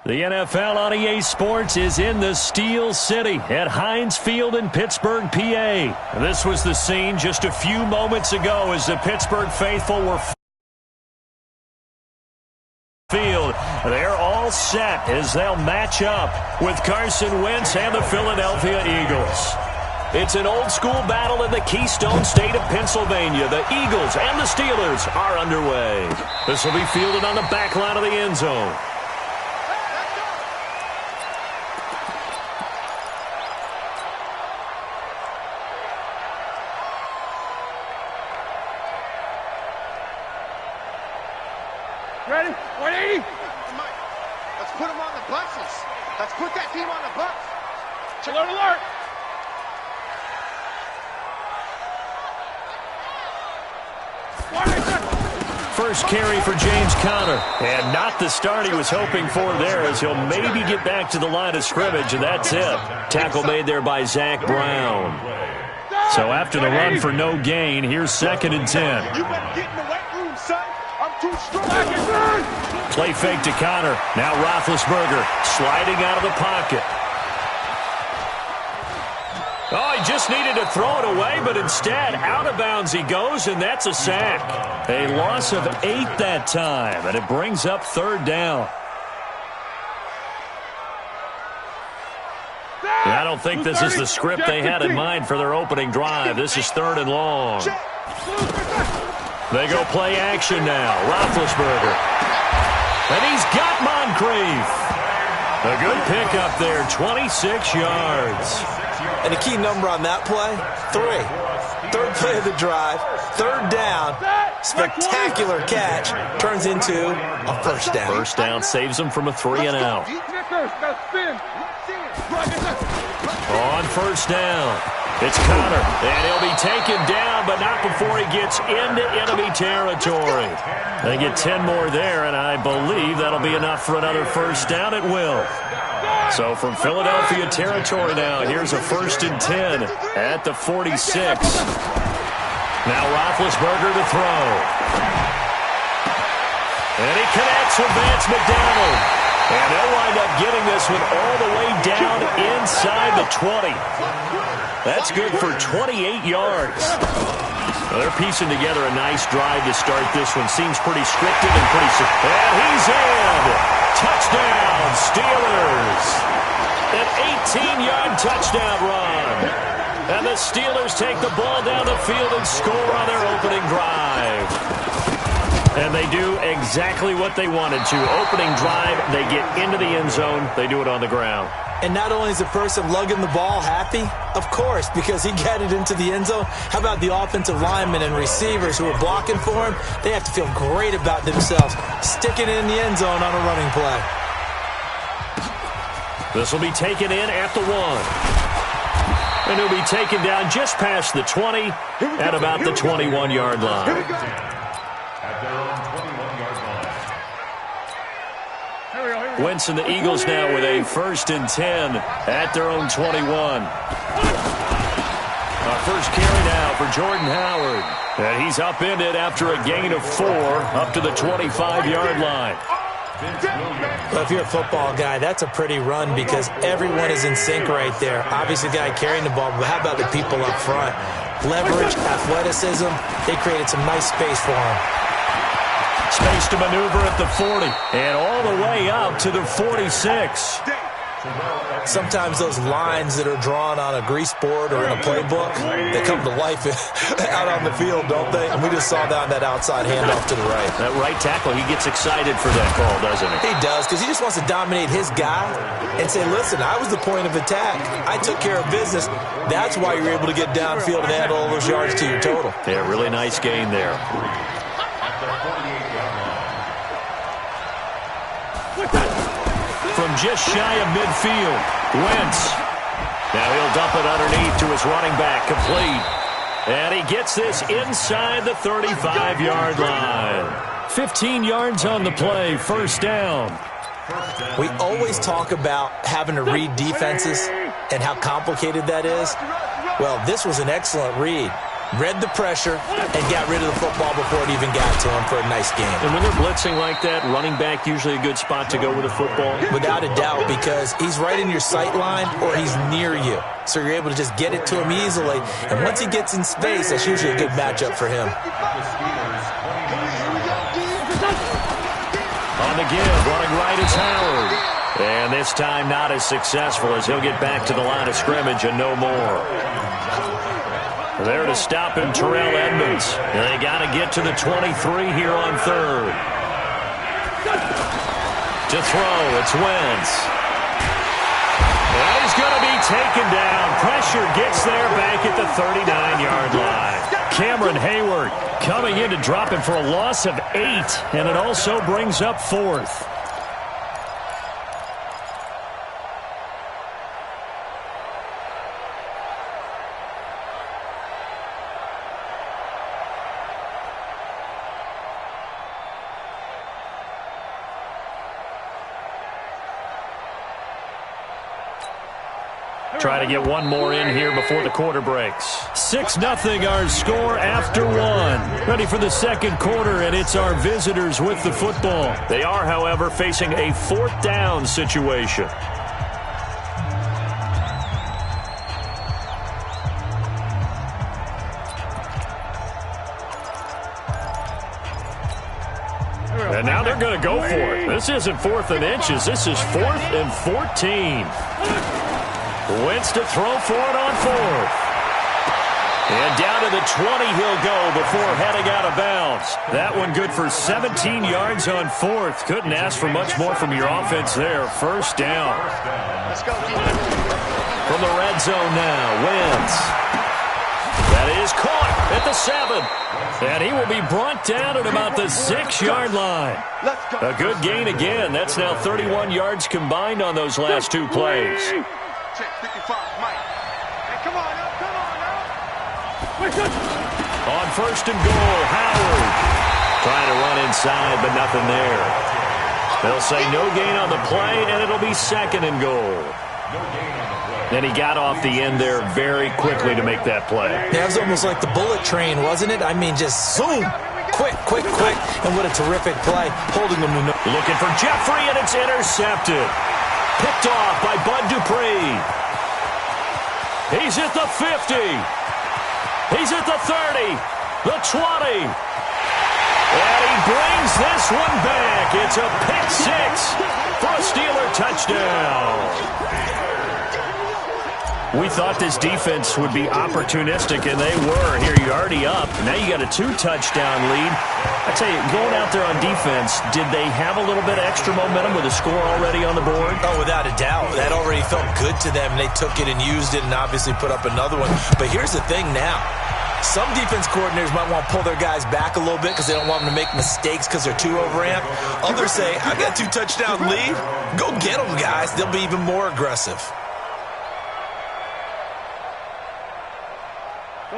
The NFL on EA Sports is in the Steel City at Heinz Field in Pittsburgh, PA. This was the scene just a few moments ago as the Pittsburgh faithful were field. They're all set as they'll match up with Carson Wentz and the Philadelphia Eagles. It's an old-school battle in the Keystone State of Pennsylvania. The Eagles and the Steelers are underway. This will be fielded on the back line of the end zone. Ready? 180? Let's put them on the buses. Let's put that team on the bus. Alert, alert. First carry for James Conner. And not the start he was hoping for there as he'll maybe get back to the line of scrimmage, and that's it. Tackle made there by Zach Brown. So after the run for no gain, here's 2nd and 10. You better get in the weight room, son. I'm too strong. Play fake to Conner. Now Roethlisberger sliding out of the pocket. Oh, he just needed to throw it away, but instead, out of bounds he goes, and that's a sack. A loss of 8 that time, and it brings up 3rd down. I don't think this is the script they had in mind for their opening drive. This is 3rd and long. They go play action now. Roethlisberger. And he's got Moncrief. A good pickup there, 26 yards. And a key number on that play, 3. 3rd play of the drive, 3rd down, spectacular catch, turns into a first down. First down saves them from a 3 and out. On first down, it's Conner, and he'll be taken down, but not before he gets into enemy territory. They get 10 more there, and I believe that'll be enough for another first down. It will. So from Philadelphia territory now, here's a 1st and 10 at the 46. Now Roethlisberger to throw. And he connects with Vance McDonald. And they'll wind up getting this one all the way down inside the 20. That's good for 28 yards. Well, they're piecing together a nice drive to start this one. Seems pretty scripted and pretty... And he's in! Touchdown, Steelers! An 18-yard touchdown run. And the Steelers take the ball down the field and score on their opening drive. And they do exactly what they wanted to. Opening drive, they get into the end zone. They do it on the ground. And not only is the person lugging the ball happy, of course, because he got it into the end zone. How about the offensive linemen and receivers who are blocking for him? They have to feel great about themselves, sticking it in the end zone on a running play. This will be taken in at the 1. And he'll be taken down just past the 20 at about the 21-yard line. At their own 21-yard line. Wentz and the Eagles now with a 1st and 10 at their own 21. Our first carry now for Jordan Howard. And he's upended after a gain of 4 up to the 25-yard line. Well, if you're a football guy, that's a pretty run because everyone is in sync right there. Obviously, the guy carrying the ball, but how about the people up front? Leverage, athleticism, they created some nice space for him. Space to maneuver at the 40 and all the way up to the 46. Sometimes those lines that are drawn on a grease board or in a playbook, they come to life out on the field, don't they? And we just saw that on that outside handoff to the right. That right tackle, he gets excited for that call, doesn't he? He does, because he just wants to dominate his guy and say, listen, I was the point of attack. I took care of business. That's why you're able to get downfield and add all those yards to your total. Yeah, really nice gain there. From just shy of midfield, Wentz. Now he'll dump it underneath to his running back, complete. And he gets this inside the 35-yard line. 15 yards on the play, 1st down. We always talk about having to read defenses and how complicated that is. Well, this was an excellent read. read the pressure, and got rid of the football before it even got to him for a nice game. And when they're blitzing like that, running back usually a good spot to go with the football? Without a doubt, because he's right in your sight line or he's near you. So you're able to just get it to him easily. And once he gets in space, that's usually a good matchup for him. On the give, running right is Howard. And this time not as successful as he'll get back to the line of scrimmage and no more. There to stop him, Terrell Edmonds. And they got to get to the 23 here on third. To throw, it's Wentz. And he's going to be taken down. Pressure gets there back at the 39-yard line. Cameron Hayward coming in to drop him for a loss of 8, and it also brings up fourth. Try to get one more in here before the quarter breaks. 6-0 our score after one. Ready for the second quarter, and it's our visitors with the football. They are, however, facing a fourth down situation. And now they're going to go for it. This isn't 4th and inches. This is 4th and 14. Wentz to throw for it on 4th. And down to the 20 he'll go before heading out of bounds. That one good for 17 yards on 4th. Couldn't ask for much more from your offense there. First down. From the red zone now, Wentz. That is caught at the 7. And he will be brought down at about the 6-yard line. A good gain again. That's now 31 yards combined on those last two plays. Check 55, Mike. Hey, come on now. On first and goal, Howard. Trying to run inside, but nothing there. They'll say no gain on the play, and it'll be 2nd and goal. And he got off the end there very quickly to make that play. That was almost like the bullet train, wasn't it? I mean, just zoom. Quick, quick, quick. And what a terrific play. Holding them to no. Looking for Jeffrey, and it's intercepted. Picked off by Bud Dupree. He's at the 50. He's at the 30. The 20. And he brings this one back. It's a pick 6 for a Steeler touchdown. We thought this defense would be opportunistic, and they were. Here, you're already up. Now you got a 2-touchdown lead. I tell you, going out there on defense, did they have a little bit of extra momentum with a score already on the board? Oh, without a doubt. That already felt good to them. They took it and used it and obviously put up another one. But here's the thing now. Some defense coordinators might want to pull their guys back a little bit because they don't want them to make mistakes because they're too overamped. Others say, I got a 2-touchdown lead. Go get them, guys. They'll be even more aggressive.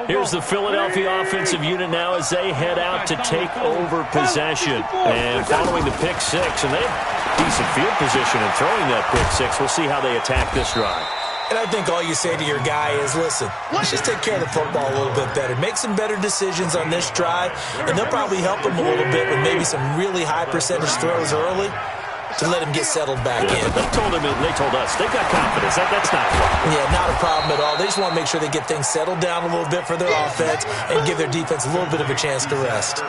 Here's the Philadelphia offensive unit now as they head out to take over possession. And following the pick 6, and they have decent field position in throwing that pick 6. We'll see how they attack this drive. And I think all you say to your guy is, listen, let's just take care of the football a little bit better. Make some better decisions on this drive, and they'll probably help him a little bit with maybe some really high percentage throws early to let him get settled back in. But they told us they've got confidence. That's not a problem. Yeah, not a problem at all. They just want to make sure they get things settled down a little bit for their offense and give their defense a little bit of a chance to rest.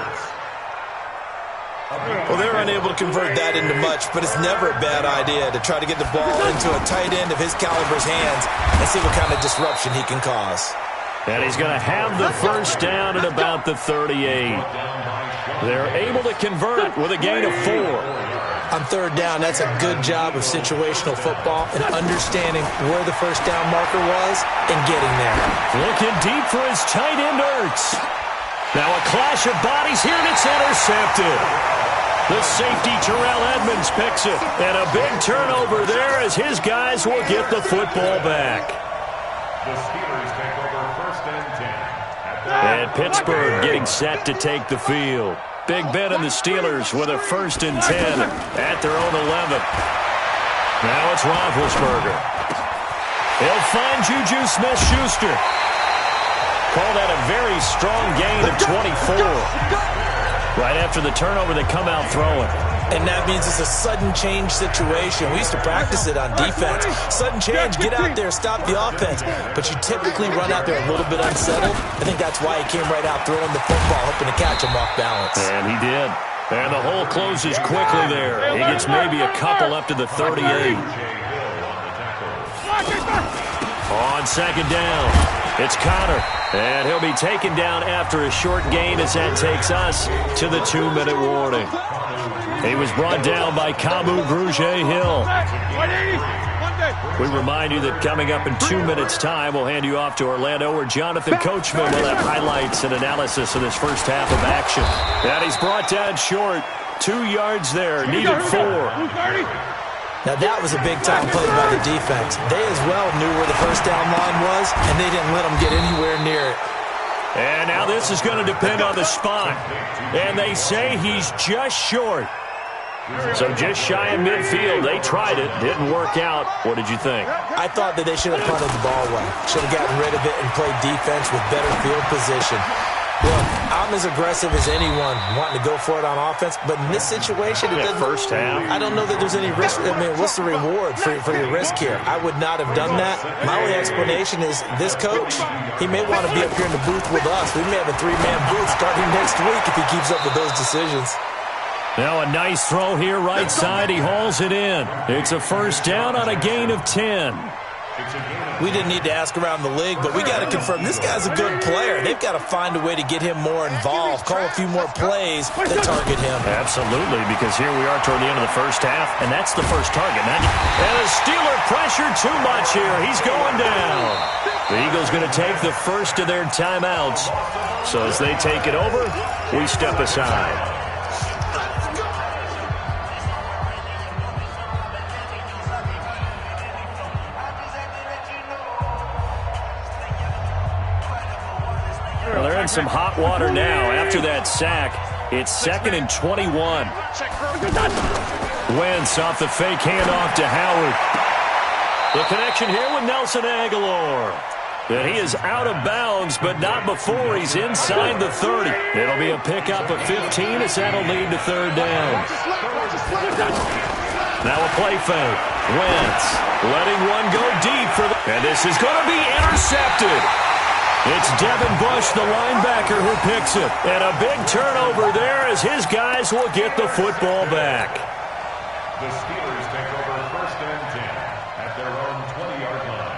Well, they're unable to convert that into much, but it's never a bad idea to try to get the ball into a tight end of his caliber's hands and see what kind of disruption he can cause. And he's going to have the first down at about the 38. They're able to convert with a gain of 4. On third down, that's a good job of situational football and understanding where the first down marker was and getting there. Looking deep for his tight end, Ertz. Now a clash of bodies here, and it's intercepted. The safety, Terrell Edmonds, picks it. And a big turnover there as his guys will get the football back. The Steelers take over 1st and 10. And Pittsburgh getting set to take the field. Big Ben and the Steelers with a 1st and 10 at their own 11. Now it's Roethlisberger. He'll find Juju Smith-Schuster. Call that a very strong gain of 24. Right after the turnover, they come out throwing. And that means it's a sudden change situation. We used to practice it on defense. Sudden change, get out there, stop the offense. But you typically run out there a little bit unsettled. I think that's why he came right out throwing the football, hoping to catch him off balance. And he did. And the hole closes quickly there. He gets maybe a couple up to the 38. On second down, it's Connor. And he'll be taken down after a short gain as that takes us to the 2-minute warning. He was brought down by Kamu Grugier-Hill. We remind you that coming up in 2 minutes' time, we'll hand you off to Orlando, where Jonathan Coachman will have highlights and analysis of this first half of action. And he's brought down short. 2 yards there, needed 4. Now that was a big-time play by the defense. They as well knew where the first down line was, and they didn't let them get anywhere near it. And now this is going to depend on the spot. And they say he's just short. So just shy of midfield. They tried it. Didn't work out. What did you think? I thought that they should have punted the ball away. Should have gotten rid of it and played defense with better field position. Look, I'm as aggressive as anyone wanting to go for it on offense, but in this situation, it doesn't. First half. I don't know that there's any risk. I mean, what's the reward for your risk here? I would not have done that. My only explanation is this coach, he may want to be up here in the booth with us. We may have a 3-man booth starting next week if he keeps up with those decisions. Now a nice throw here, right side. He hauls it in. It's a first down on a gain of 10. We didn't need to ask around the league, but we got to confirm this guy's a good player. They've got to find a way to get him more involved, call a few more plays that target him. Absolutely, because here we are toward the end of the first half, and that's the first target. And a Steeler pressure too much here. He's going down. The Eagles going to take the first of their timeouts. So as they take it over, we step aside. Well, they're in some hot water now. After that sack, it's 2nd and 21. Wentz off the fake handoff to Howard. The connection here with Nelson Aguilar. And he is out of bounds, but not before he's inside the 30. It'll be a pickup of 15 as that'll lead to third down. Now a play fake. Wentz letting one go deep for the... And this is going to be intercepted. It's Devin Bush, the linebacker, who picks it. And a big turnover there as his guys will get the football back. The Steelers take over 1st and 10 at their own 20-yard line.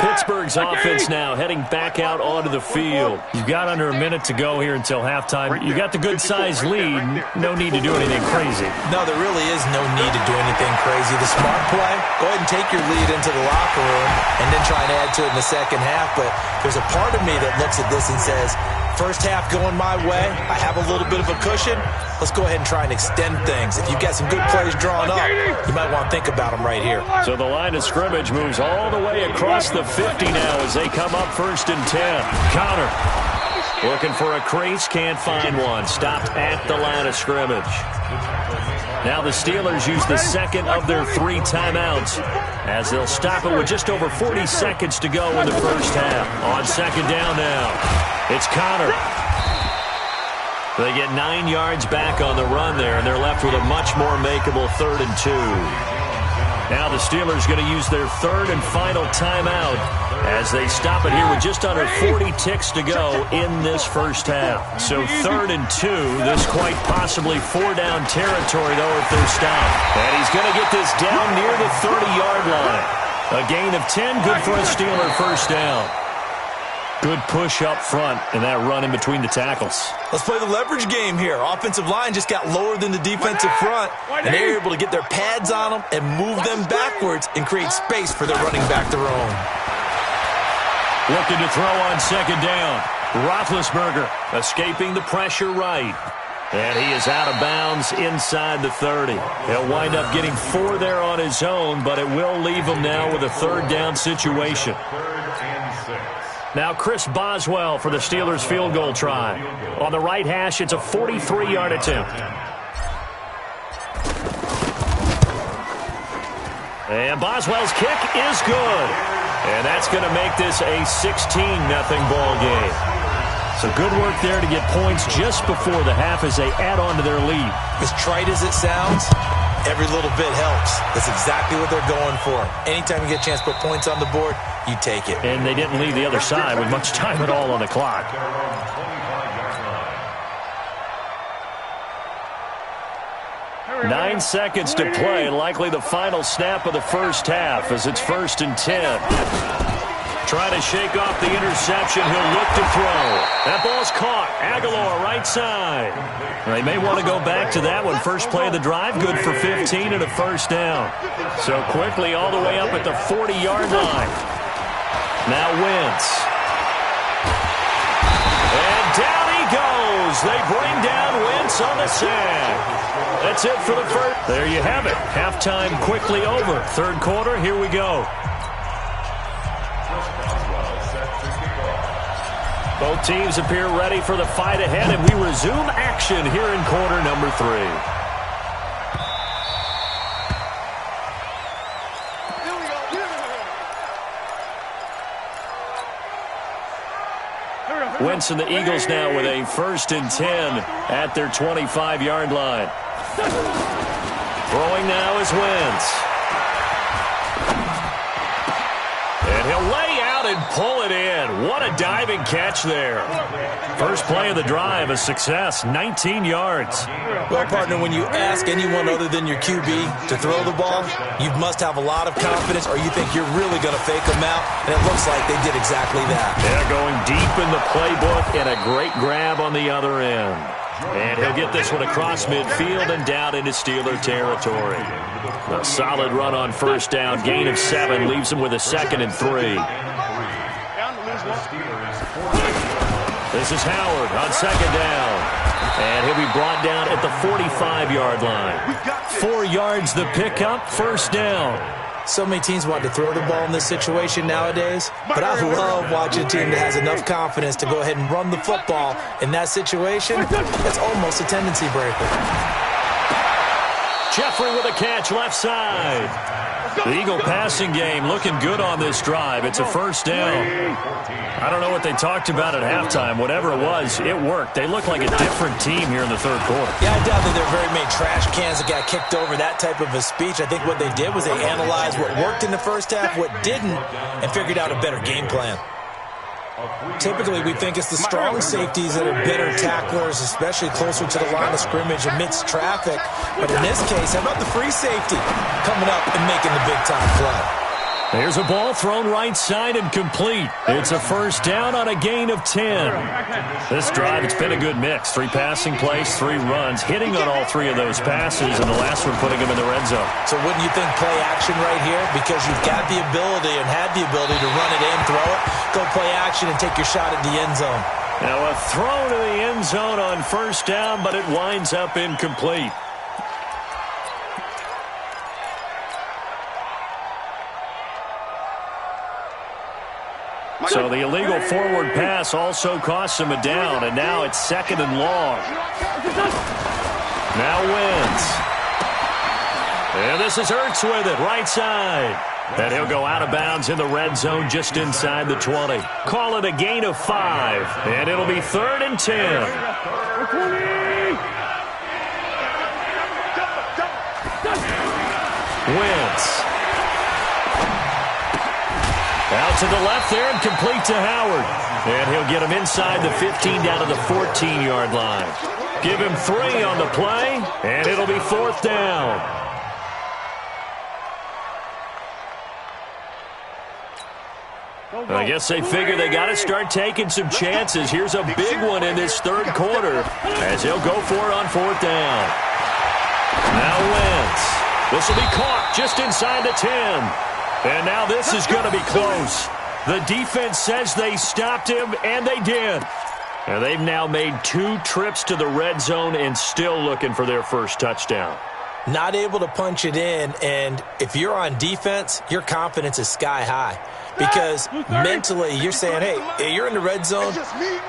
Pittsburgh's offense now heading back out onto the field. You've got under a minute to go here until halftime. You got the good-sized lead. No need to do anything crazy. No, there really is no need to do anything crazy. The smart play, go ahead and take your lead into the locker room and then try and add to it in the second half. But there's a part of me that looks at this and says, first half going my way, I have a little bit of a cushion. Let's go ahead and try and extend things. If you've got some good plays drawn up, you might want to think about them right here. So the line of scrimmage moves all the way across the 50 now as they come up 1st and 10. Connor looking for a crease, can't find one. Stopped at the line of scrimmage. Now the Steelers use the second of their 3 timeouts as they'll stop it with just over 40 seconds to go in the first half. On second down now, it's Connor. They get 9 yards back on the run there, and they're left with a much more makeable 3rd and 2. Now the Steelers going to use their 3rd and final timeout as they stop it here with just under 40 ticks to go in this first half. So 3rd and 2, this quite possibly 4-down territory, though, if they're stopped. And he's going to get this down near the 30-yard line. A gain of 10, good for a Steeler first down. Good push up front and that run in between the tackles. Let's play the leverage game here. Offensive line just got lower than the defensive front, and they were able to get their pads on them and move them backwards and create space for their running back to roam. Looking to throw on second down. Roethlisberger escaping the pressure right. And he is out of bounds inside the 30. He'll wind up getting 4 there on his own, but it will leave him now with a 3rd down situation. 3rd and 6. Now Chris Boswell for the Steelers field goal try. On the right hash, it's a 43-yard attempt. And Boswell's kick is good. And that's going to make this a 16-0 ball game. So good work there to get points just before the half as they add on to their lead. As trite as it sounds, every little bit helps. That's exactly what they're going for. Anytime you get a chance to put points on the board, you take it. And they didn't leave the other side with much time at all on the clock. 9 seconds to play, likely the final snap of the first half as it's 1st and 10. Trying to shake off the interception. He'll look to throw. That ball's caught. Aguilar, right side. They may want to go back to that one. First play of the drive, good for 15 and a first down. So quickly all the way up at the 40-yard line. Now Wentz. And down he goes. They bring down Wentz on the sack. That's it for the first. There you have it. Halftime quickly over. Third quarter, here we go. Both teams appear ready for the fight ahead, and we resume action here in quarter number 3. Wentz and the Eagles now with a 1st and 10 at their 25-yard line. Throwing now is Wentz. And he'll lay out and pull it in. What a diving catch there. First play of the drive, a success, 19 yards. Well, partner, when you ask anyone other than your QB to throw the ball, you must have a lot of confidence or you think you're really going to fake them out, and it looks like they did exactly that. They're going deep in the playbook and a great grab on the other end. And he'll get this one across midfield and down into Steeler territory. A solid run on first down. Gain of 7 leaves him with a 2nd and 3. This is Howard on 2nd down. And he'll be brought down at the 45-yard line. 4 yards the pickup, first down. So many teams want to throw the ball in this situation nowadays, but I love watching a team that has enough confidence to go ahead and run the football. In that situation, that's almost a tendency breaker. Jeffrey with a catch left side. The Eagle passing game looking good on this drive. It's a first down. I don't know what they talked about at halftime. Whatever it was, it worked. They look like a different team here in the third quarter. Yeah, I doubt that there are very many trash cans that got kicked over, that type of a speech. I think what they did was they analyzed what worked in the first half, what didn't, and figured out a better game plan. Typically, we think it's the strong safeties that are better tacklers, especially closer to the line of scrimmage amidst traffic. But in this case, how about the free safety coming up and making the big-time play? There's a ball thrown right side and complete. It's a first down on a gain of 10. This drive, it's been a good mix. 3 passing plays, 3 runs, hitting on all 3 of those passes, and the last one putting him in the red zone. So wouldn't you think play action right here? Because you've got the ability and had the ability to run it in, throw it, go play action and take your shot at the end zone. Now a throw to the end zone on first down, but it winds up incomplete. So the illegal forward pass also costs him a down, and now it's 2nd and long. Now Wentz. And this is Ertz with it, right side. And he'll go out of bounds in the red zone just inside the 20. Call it a gain of 5, and it'll be 3rd and 10. Wentz. Out to the left there and complete to Howard. And he'll get him inside the 15 down to the 14-yard line. Give him 3 on the play, and it'll be 4th down. I guess they figure they got to start taking some chances. Here's a big one in this third quarter as he'll go for it on 4th down. Now Wentz. This will be caught just inside the 10. And now this is going to be close. The defense says they stopped him, and they did. And they've now made 2 trips to the red zone and still looking for their first touchdown. Not able to punch it in, and if you're on defense, your confidence is sky high. Because mentally, you're saying, hey, you're in the red zone.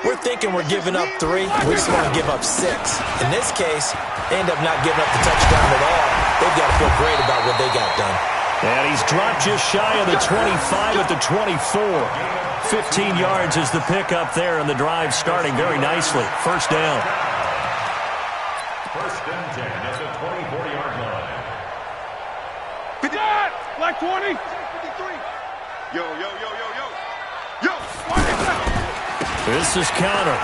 We're thinking we're giving up 3. We just want to give up 6. In this case, they end up not giving up the touchdown at all. They've got to feel great about what they got done. And he's dropped just shy of the 25 at the 24. 15 yards is the pickup there, and the drive starting very nicely. First down. First and 10 at the 24-yard line. 50. Black 20. 53. Yo, yo, yo, yo, yo. Yo, this is counter.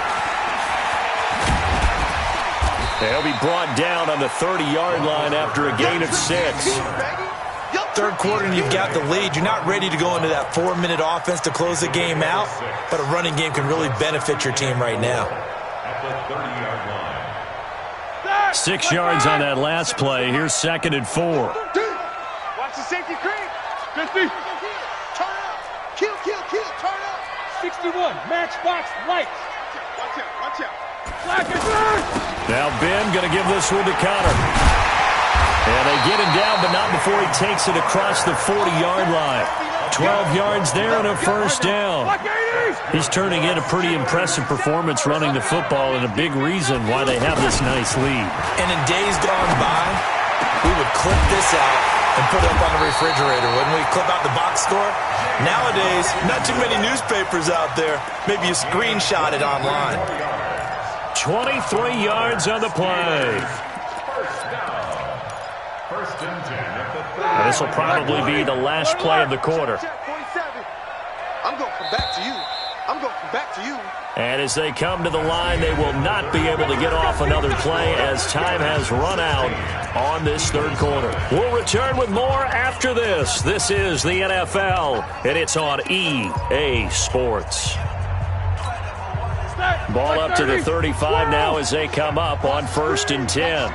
They'll be brought down on the 30-yard line after a gain of 6. Third quarter and you've got the lead. You're not ready to go into that 4-minute offense to close the game out, but a running game can really benefit your team right now. At the 30-yard line. 6 yards on that last play. Here's 2nd and 4. Watch the safety creep. 50. Turn up. Kill, kill, kill. Turn up. 61. Matchbox lights. Watch out. Watch out. Flag is now Ben going to give this one to Connor. And they get him down, but not before he takes it across the 40-yard line. 12 yards there and a first down. He's turning in a pretty impressive performance running the football, and a big reason why they have this nice lead. And in days gone by, we would clip this out and put it up on the refrigerator, wouldn't we? Clip out the box score. Nowadays, not too many newspapers out there. Maybe you screenshot it online. 23 yards on the play. First and 10 at the 30. This will probably be the last play of the quarter. I'm going to come back to you. I'm going to come back to you. And as they come to the line, they will not be able to get off another play as time has run out on this third quarter. We'll return with more after this. This is the NFL, and it's on EA Sports. Ball up to the 35 now as they come up on 1st and 10.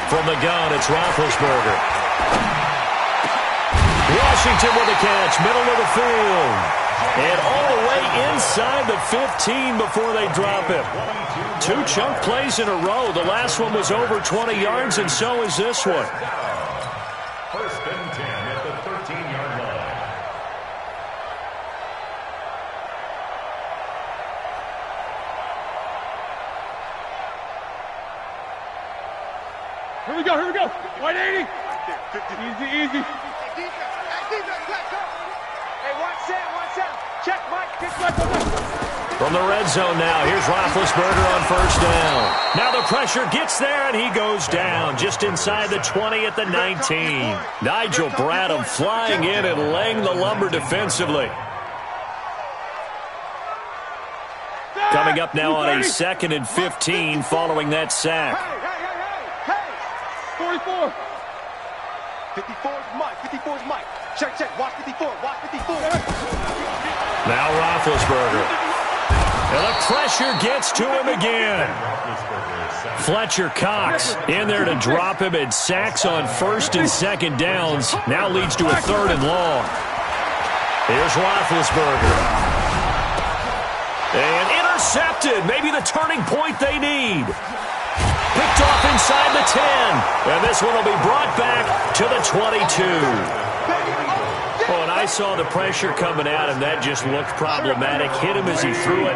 From the gun, it's Roethlisberger. Washington with a catch, middle of the field. And all the way inside the 15 before they drop him. 2 chunk plays in a row. The last one was over 20 yards, and so is this one. First and 10 at the 13-yard line. Here we go, here we go. 180. Easy, easy. Hey, defense, let's go. Hey, watch out. Check, Mike. Kick Mike. From the red zone now, here's Roethlisberger on first down. Now the pressure gets there, and he goes down just inside the 20 at the 19. Nigel Bradham flying in and laying the lumber defensively. Coming up now on a 2nd and 15 following that sack. Hey, 44. 54's Mike. 54's Mike. Check. Watch 54. Watch 54. Now Roethlisberger. And the pressure gets to him again. Fletcher Cox in there to drop him, and sacks on 1st and 2nd downs. Now leads to a 3rd and long. Here's Roethlisberger. And intercepted. Maybe the turning point they need. Picked off inside the 10. And this one will be brought back to the 22. Oh, and I saw the pressure coming at him. That just looked problematic. Hit him as he threw it,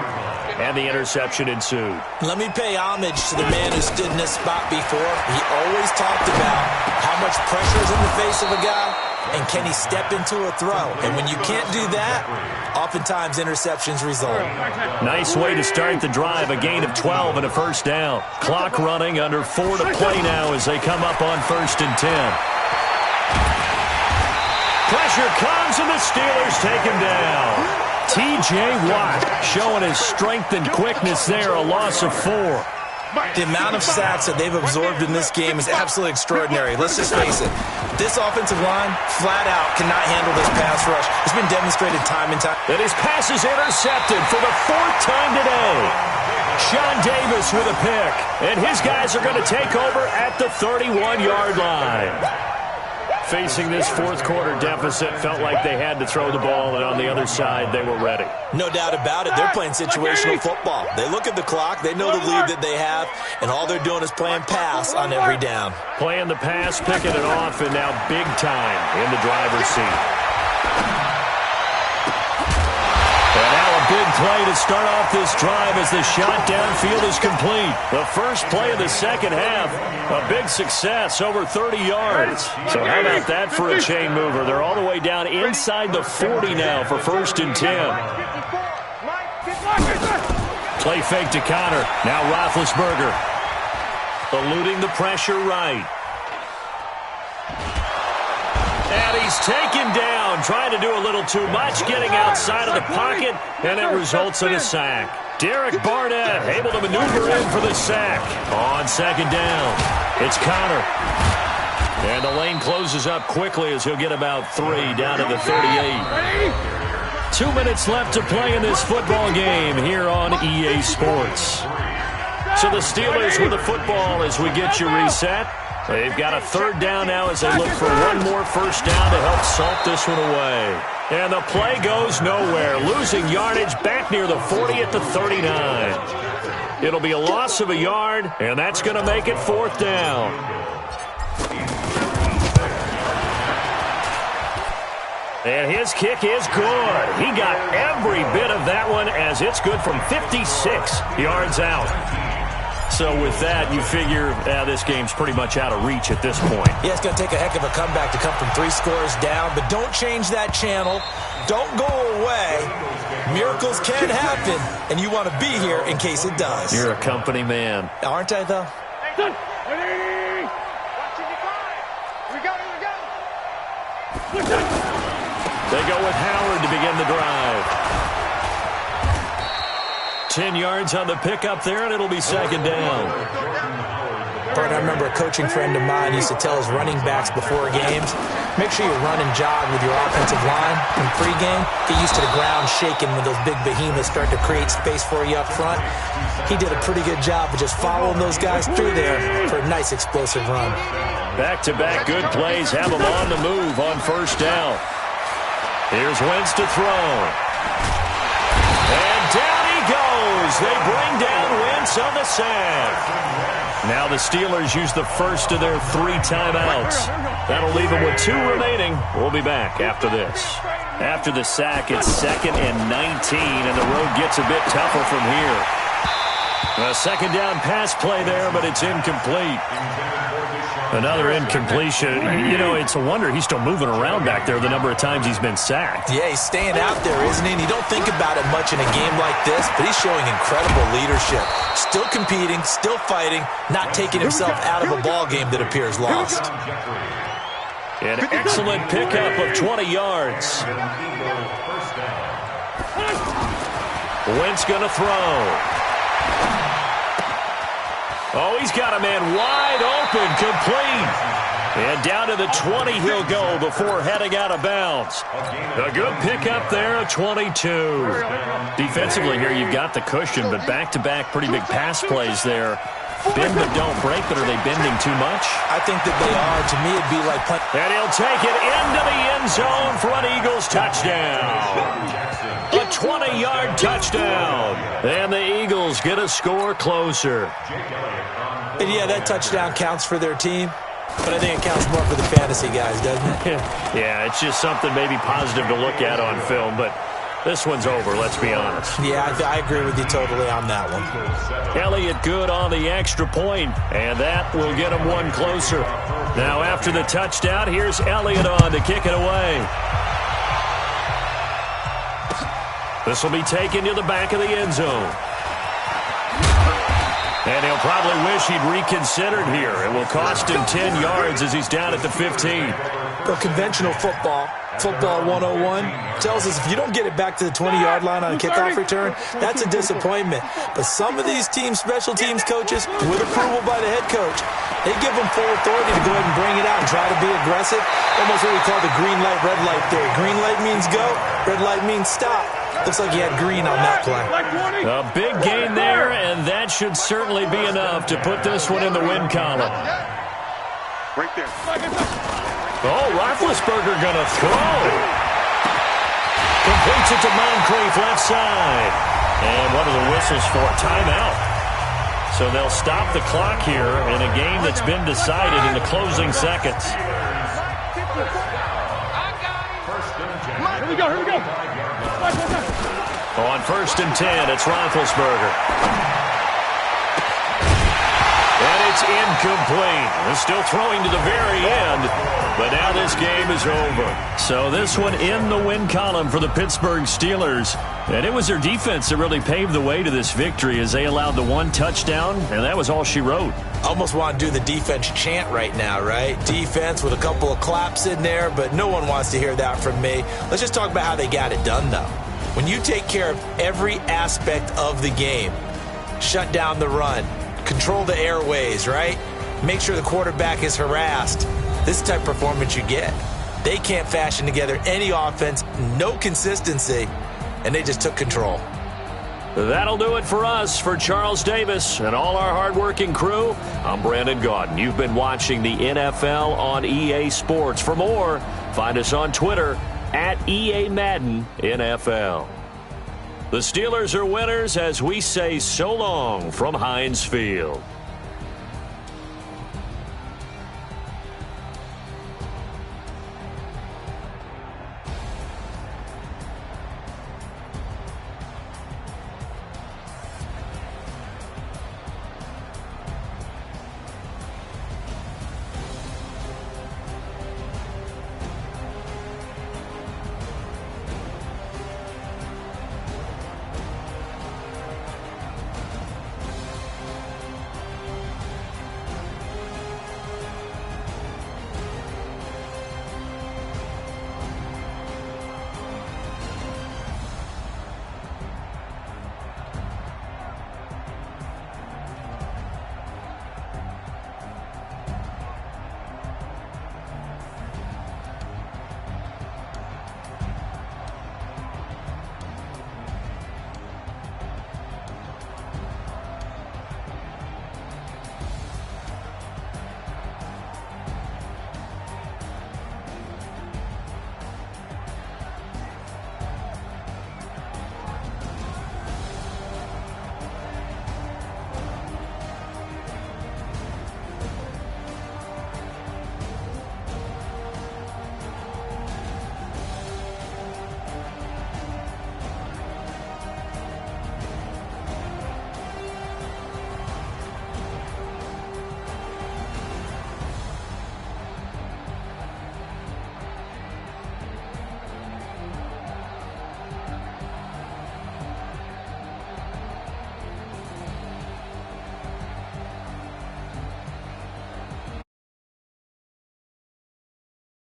and the interception ensued. Let me pay homage to the man who stood in this spot before. He always talked about how much pressure is in the face of a guy, and can he step into a throw. And when you can't do that, oftentimes interceptions result. Nice way to start the drive. A gain of 12 and a first down. Clock running, under 4 to play now as they come up on 1st and 10. Pressure comes, and the Steelers take him down. T.J. Watt showing his strength and quickness there, a loss of 4. The amount of sacks that they've absorbed in this game is absolutely extraordinary. Let's just face it. This offensive line, flat out, cannot handle this pass rush. It's been demonstrated time and time. And his pass is intercepted for the 4th time today. Sean Davis with a pick. And his guys are going to take over at the 31-yard line. Facing this 4th quarter deficit, felt like they had to throw the ball, and on the other side, they were ready. No doubt about it. They're playing situational football. They look at the clock. They know the lead that they have, and all they're doing is playing pass on every down. Playing the pass, picking it off, and now big time in the driver's seat. And big play to start off this drive as the shot downfield is complete. The first play of the second half, a big success, over 30 yards. So how about that for a chain mover? They're all the way down inside the 40 now for 1st and 10. Play fake to Connor. Now Roethlisberger. Eluding the pressure right. And he's taken down, trying to do a little too much, getting outside of the pocket, and it results in a sack. Derek Barnett able to maneuver in for the sack. On 2nd down, it's Connor. And the lane closes up quickly as he'll get about 3 down to the 38. 2 minutes left to play in this football game here on EA Sports. So the Steelers with the football as we get you reset. They've got a 3rd down now as they look for one more 1st down to help salt this one away. And the play goes nowhere, losing yardage back near the 40 at the 39. It'll be a loss of a yard, and that's going to make it 4th down. And his kick is good. He got every bit of that one as it's good from 56 yards out. So with that, you figure this game's pretty much out of reach at this point. Yeah, it's going to take a heck of a comeback to come from 3 scores down, but don't change that channel. Don't go away. Miracles can happen, and you want to be here in case it does. You're a company man. Aren't I, though? They go with Howard to begin the drive. 10 yards on the pickup there, and it'll be 2nd down. Bart, I remember a coaching friend of mine used to tell his running backs before games, make sure you run and jog with your offensive line in pregame. Get used to the ground shaking when those big behemoths start to create space for you up front. He did a pretty good job of just following those guys through there for a nice explosive run. Back-to-back good plays have them on the move on 1st down. Here's Wentz to throw. And down he goes. They bring down Wentz on the sack. Now the Steelers use the first of their 3 timeouts. That'll leave them with 2 remaining. We'll be back after this. After the sack, it's 2nd and 19, and the road gets a bit tougher from here. A 2nd down pass play there, but it's incomplete. Another incompletion. You know, it's a wonder he's still moving around back there the number of times he's been sacked. Yeah, he's staying out there, isn't he? And you don't think about it much in a game like this, but he's showing incredible leadership. Still competing, still fighting, not taking himself out of a ball game that appears lost. An excellent pickup of 20 yards. Wentz going to throw. Oh, he's got a man wide open, complete. And down to the 20 he'll go before heading out of bounds. A good pickup there at 22. Defensively here, you've got the cushion, but back-to-back pretty big pass plays there. Bend but don't break, but are they bending too much? I think that they are. To me, it'd be like... And he'll take it into the end zone for an Eagles touchdown. A 20-yard touchdown. And the Eagles get a score closer. And yeah, that touchdown counts for their team, but I think it counts more for the fantasy guys, doesn't it? Yeah, it's just something maybe positive to look at on film, but this one's over, let's be honest. Yeah, I agree with you totally on that one. Elliott good on the extra point, and that will get him one closer. Now after the touchdown, here's Elliott on to kick it away. This will be taken to the back of the end zone. And he'll probably wish he'd reconsidered here. It will cost him 10 yards as he's down at the 15. But conventional football 101, tells us if you don't get it back to the 20-yard line on a kickoff return, that's a disappointment. But some of these teams, special teams coaches, with approval by the head coach, they give them full authority to go ahead and bring it out and try to be aggressive. Almost what we call the green light, red light theory. Green light means go, red light means stop. Looks like he had green on that play. A big gain there, and that should certainly be enough to put this one in the win column. Right there. Oh, Roethlisberger gonna throw. Completes it to Moncrief left side. And what are the whistles for? Timeout. So they'll stop the clock here in a game that's been decided in the closing seconds. Here we go. On 1st and 10, it's Roethlisberger. And it's incomplete. They're still throwing to the very end, but now this game is over. So this one in the win column for the Pittsburgh Steelers. And it was their defense that really paved the way to this victory as they allowed the 1 touchdown, and that was all she wrote. Almost want to do the defense chant right now, right? Defense with a couple of claps in there, but no one wants to hear that from me. Let's just talk about how they got it done, though. When you take care of every aspect of the game, shut down the run, control the airways, right? Make sure the quarterback is harassed. This is the type of performance you get. They can't fashion together any offense, no consistency, and they just took control. That'll do it for us. For Charles Davis and all our hardworking crew, I'm Brandon Gaudin. You've been watching the NFL on EA Sports. For more, find us on Twitter at EA Madden NFL. The Steelers are winners as we say so long from Heinz Field.